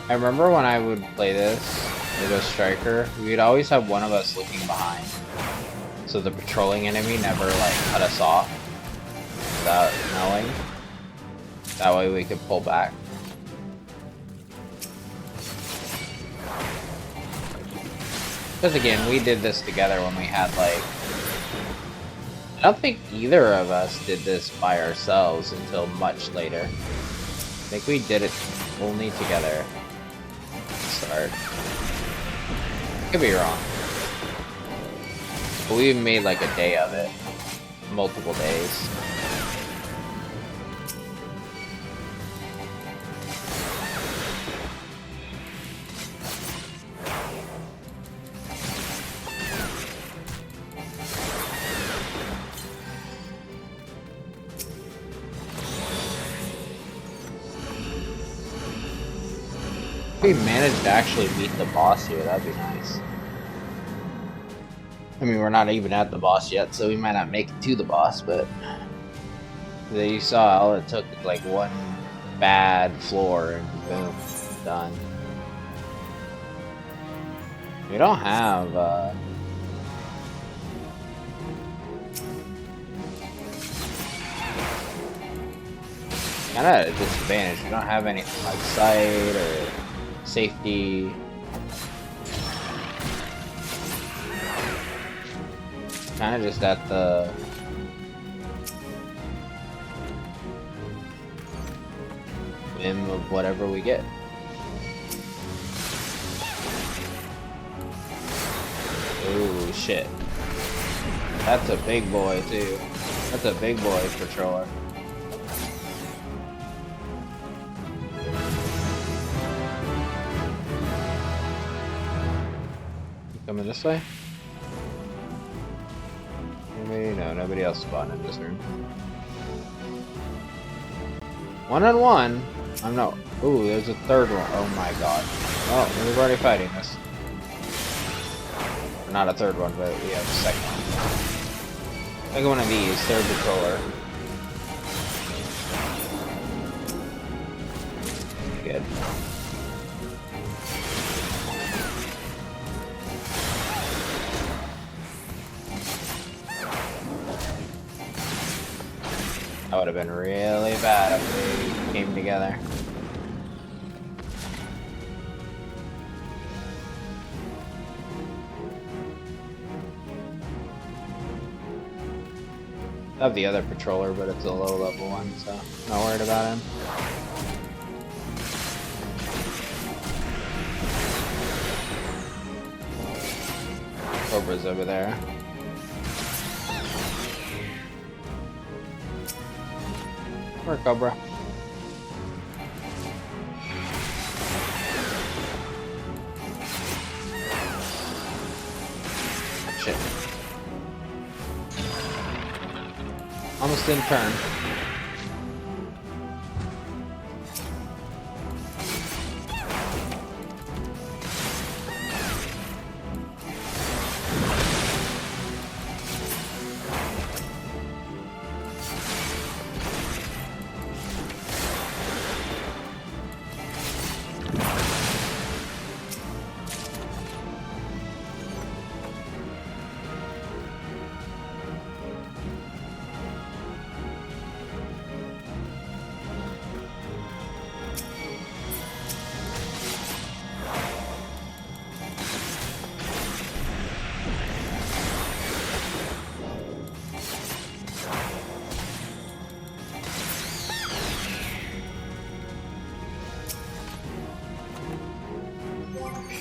I remember when I would play this with a striker, we'd always have one of us looking behind. So the patrolling enemy never like cut us off without knowing. That way we could pull back. Because again, we did this together when we had like... I don't think either of us did this by ourselves until much later. I think we did it only together. Start. Could be wrong. But we made like a day of it. Multiple days. If we managed to actually beat the boss here, that'd be nice. I mean, we're not even at the boss yet, so we might not make it to the boss, but... You saw all it took like one bad floor and boom, done. We don't have, kind of at a disadvantage. We don't have anything like sight or safety. Kind of just at the whim of whatever we get. Ooh, shit. That's a big boy, too. That's a big boy patroller. Coming this way? Maybe, no, nobody else spawned in this room. 1-on-1? I'm not. Ooh, there's a third one. Oh my god. Oh, we're already fighting this. Not a third one, but we have a second one. Like one of these, third patroller. Good. That would have been really bad if we came together. I have the other patroller, but it's a low level one, so not worried about him. Cobra's over there. Or Cobra. Shit. Almost didn't turn.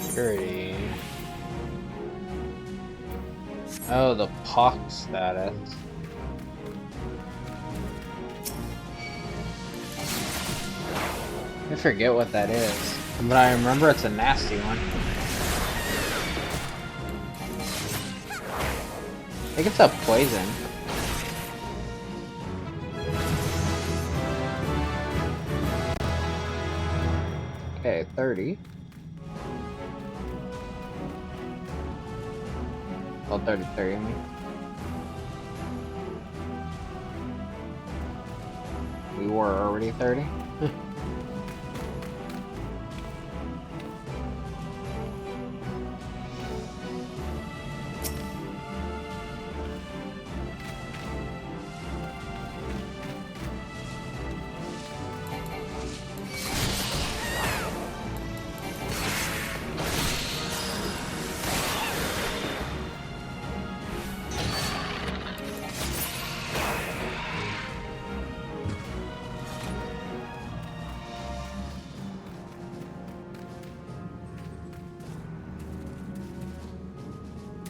Security. Oh, the POC status. I forget what that is, but I remember it's a nasty one. I think it's a poison. Okay, 30. Oh, 33, I mean. We were already 30?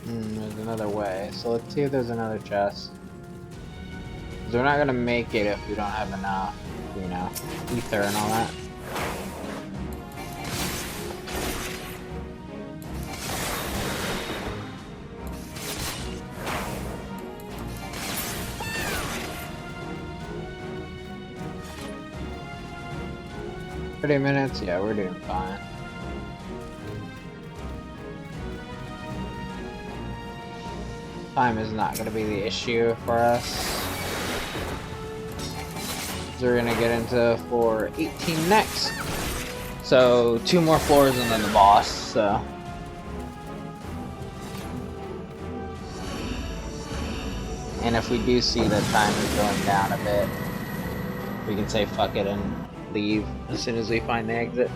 There's another way, so let's see if there's another chest. 'Cause we're not gonna make it if we don't have enough, you know, ether and all that. $30 minutes, yeah, we're doing fine. Time is not going to be the issue for us. So we're going to get into floor 18 next. So 2 more floors and then the boss, so. And if we do see that time is going down a bit, we can say fuck it and leave as soon as we find the exit.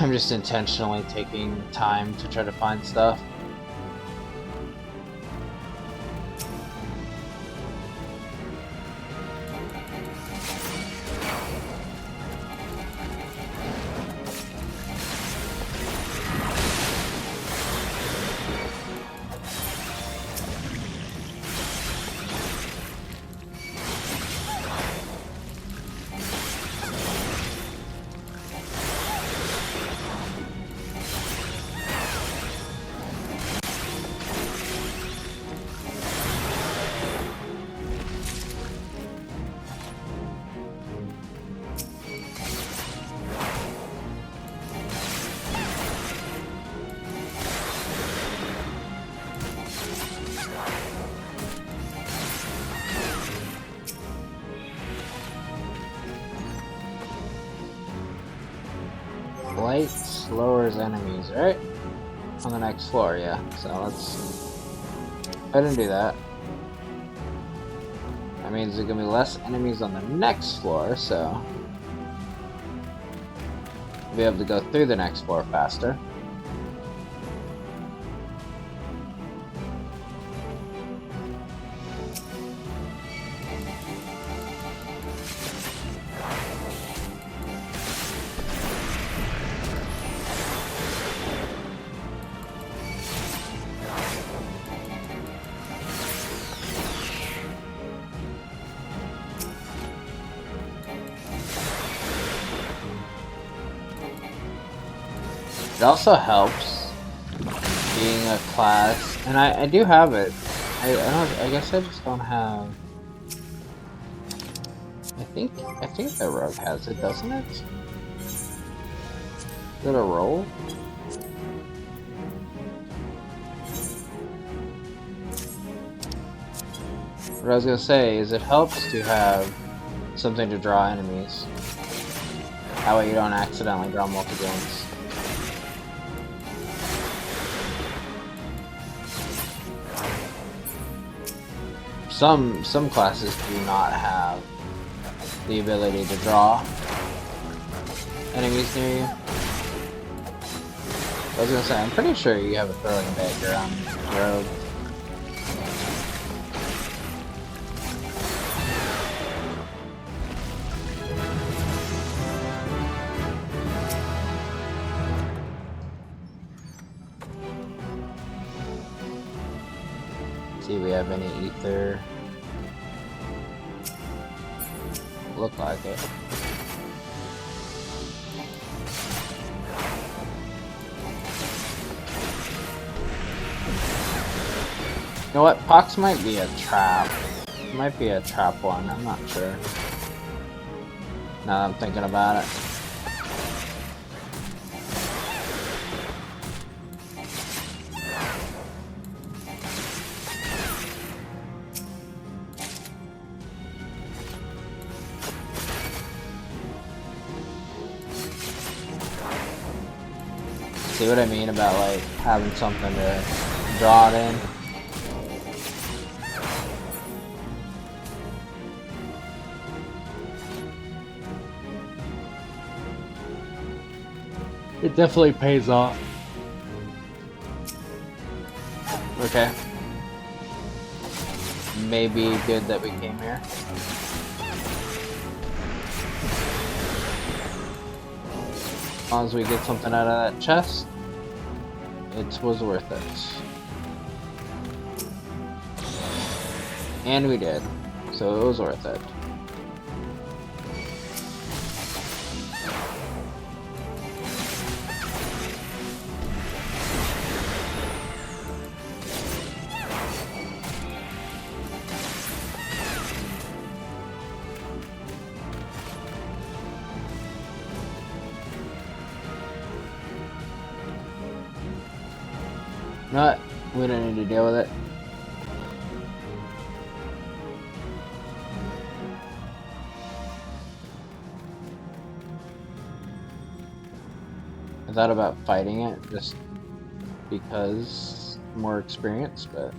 I'm just intentionally taking time to try to find stuff. Light lowers enemies, right? On the next floor, yeah. So let's go ahead and do that. That means there's gonna be less enemies on the next floor, so we'll be able to go through the next floor faster. It also helps being a class, and I do have it. I guess I just don't have. I think the rogue has it, doesn't it? Is it a roll? What I was gonna say is it helps to have something to draw enemies. That way you don't accidentally draw multi-games. Some classes do not have the ability to draw enemies near you. I was gonna say, I'm pretty sure you have a throwing dagger on Rogue. See if we have any ether. Look like it. You know what? Pox might be a trap. It might be a trap one, I'm not sure. Now that I'm thinking about it. See what I mean about like having something to draw it in? It definitely pays off. Okay. Maybe good that we came here. As long as we get something out of that chest, it was worth it. And we did. So it was worth it. No, we don't need to deal with it. I thought about fighting it just because more experience, but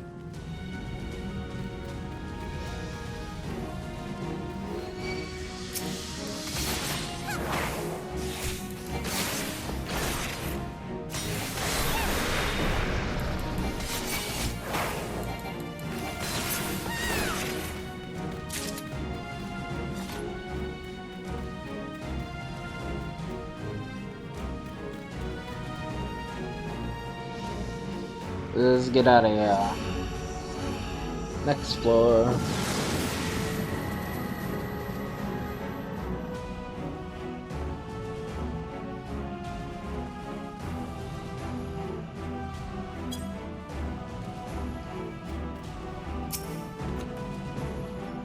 let's get out of here. Next floor.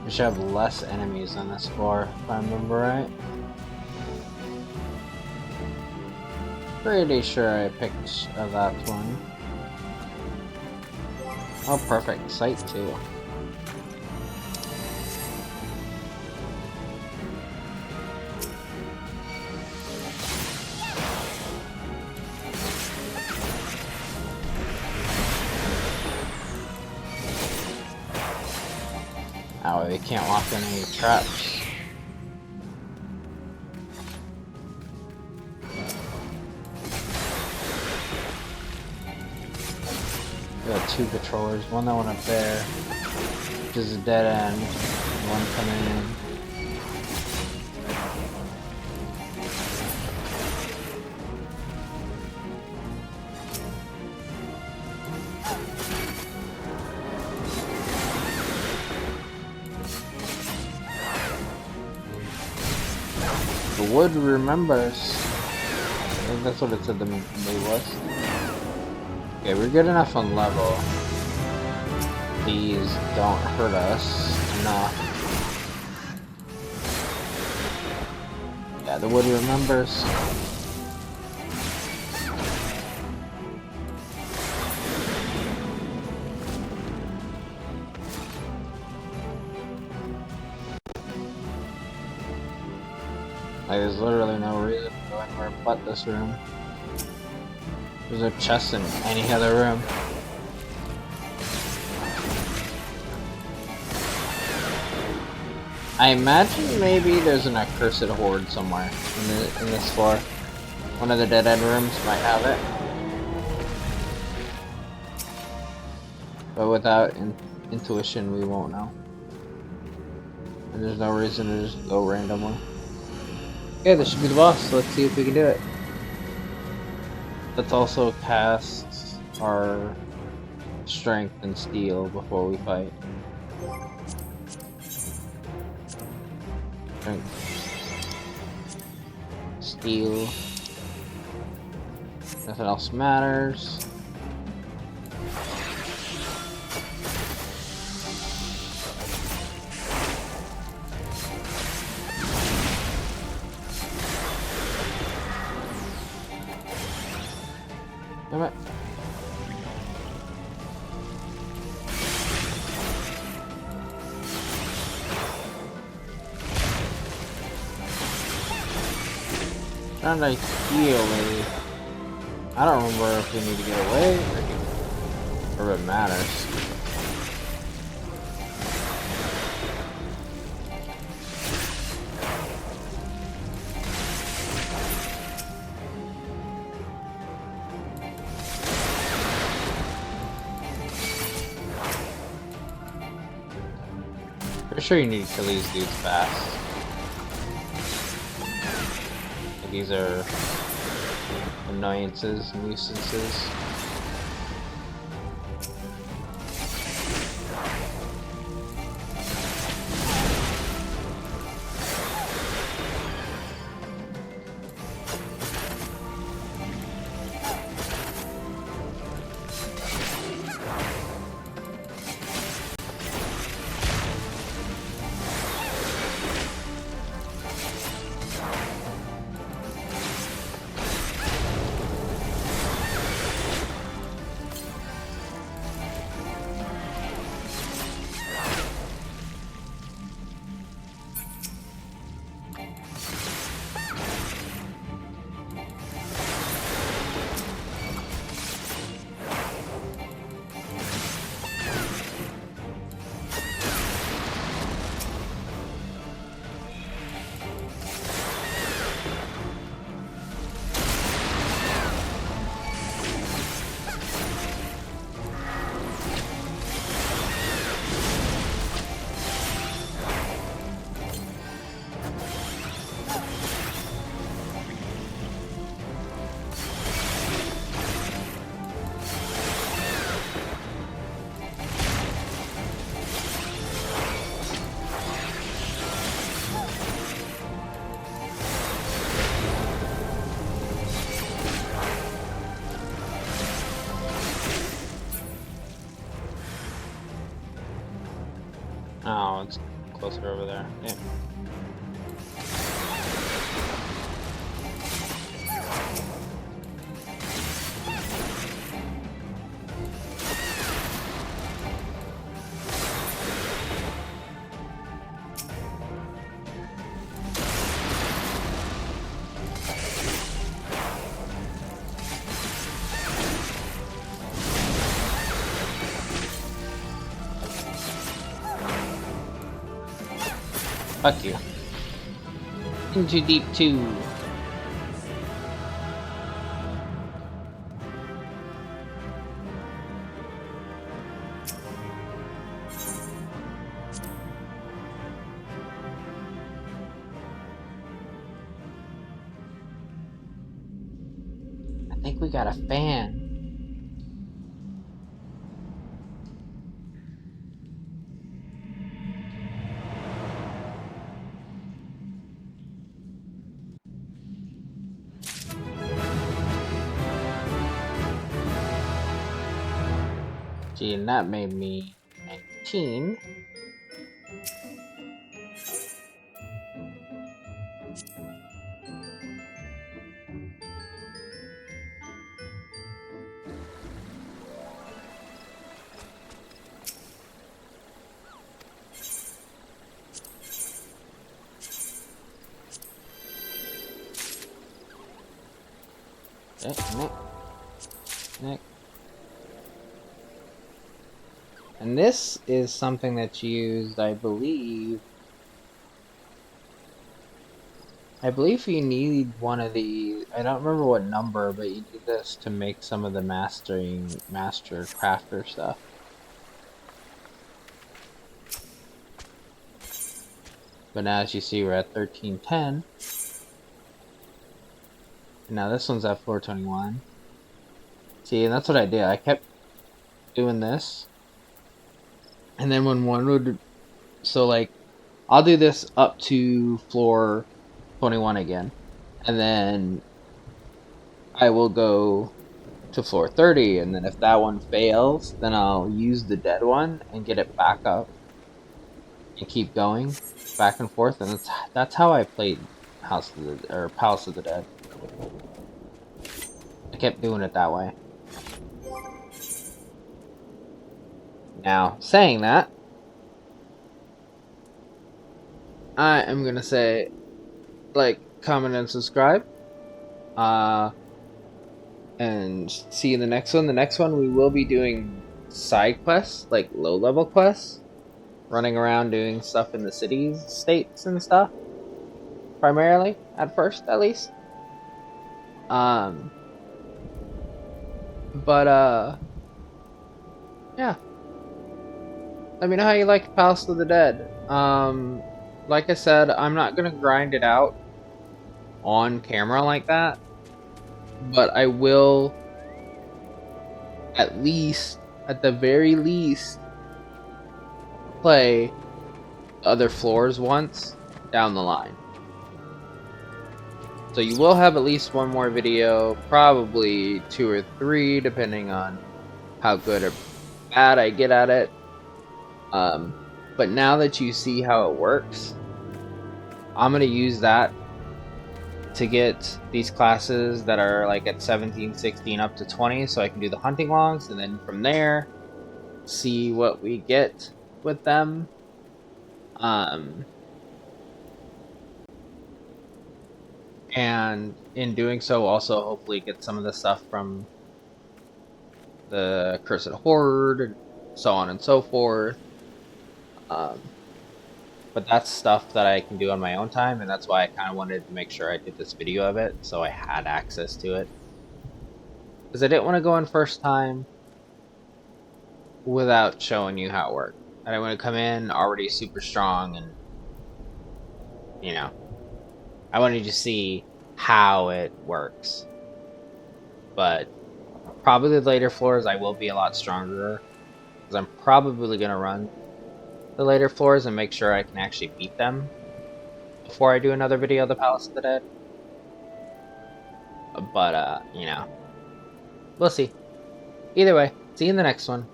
We should have less enemies on this floor, if I remember right. Pretty sure I picked that one. Oh, perfect. Sight, too. Oh, we can't walk in any traps. We got two controllers, one that went up there, which is a dead end, one coming in. The wood remembers. think that's what it said the move was. Okay, we're good enough on level. These don't hurt us enough. Yeah, the wood remembers. Like, there's literally no reason to go anywhere but this room. There's no chest in any other room. I imagine maybe there's an accursed horde somewhere in this floor. One of the dead end rooms might have it. But without intuition, we won't know. And there's no reason to just go randomly. Okay, this should be the boss. Let's see if we can do it. Let's also cast our strength and steel before we fight. Strength. Steel. Nothing else matters. Damn it. Trying to heal me. I don't remember if we need to get away or if it matters. Pretty sure you need to kill these dudes fast. These are annoyances, nuisances. Oh, it's closer over there. Yeah. Fuck you. Into deep 2. I think we got a fan. See, and that made me 19. Okay, Nick. And this is something that's used, I believe you need one of the, I don't remember what number, but you need this to make some of the master crafter stuff. But now as you see, we're at 1310. And now this one's at floor 21. See, and that's what I did. I kept doing this. And then when one would, so like, I'll do this up to floor 21 again. And then I will go to floor 30. And then if that one fails, then I'll use the dead one and get it back up. And keep going back and forth. And that's how I played Palace of the Dead. I kept doing it that way. Now, saying that, I am gonna say, like, comment, and subscribe. And see you in the next one. The next one we will be doing side quests, like low-level quests. Running around doing stuff in the cities, states, and stuff. Primarily, at first, at least. Yeah. Let me know how you like Palace of the Dead. Like I said, I'm not gonna grind it out on camera like that, but I will at the very least, play other floors once down the line. So you will have at least one more video, probably 2 or 3, depending on how good or bad I get at it. But now that you see how it works, I'm going to use that to get these classes that are like at 17, 16 up to 20, so I can do the hunting logs, and then from there, see what we get with them. And in doing so, also hopefully get some of the stuff from the Cursed Horde, and so on and so forth. But that's stuff that I can do on my own time, and that's why I kind of wanted to make sure I did this video of it, so I had access to it. Because I didn't want to go in first time without showing you how it worked. I didn't want to come in already super strong, and, you know, I wanted to see how it works. But probably the later floors I will be a lot stronger, because I'm probably going to run the later floors and make sure I can actually beat them before I do another video of the Palace of the Dead. But, you know, we'll see. Either way, see you in the next one.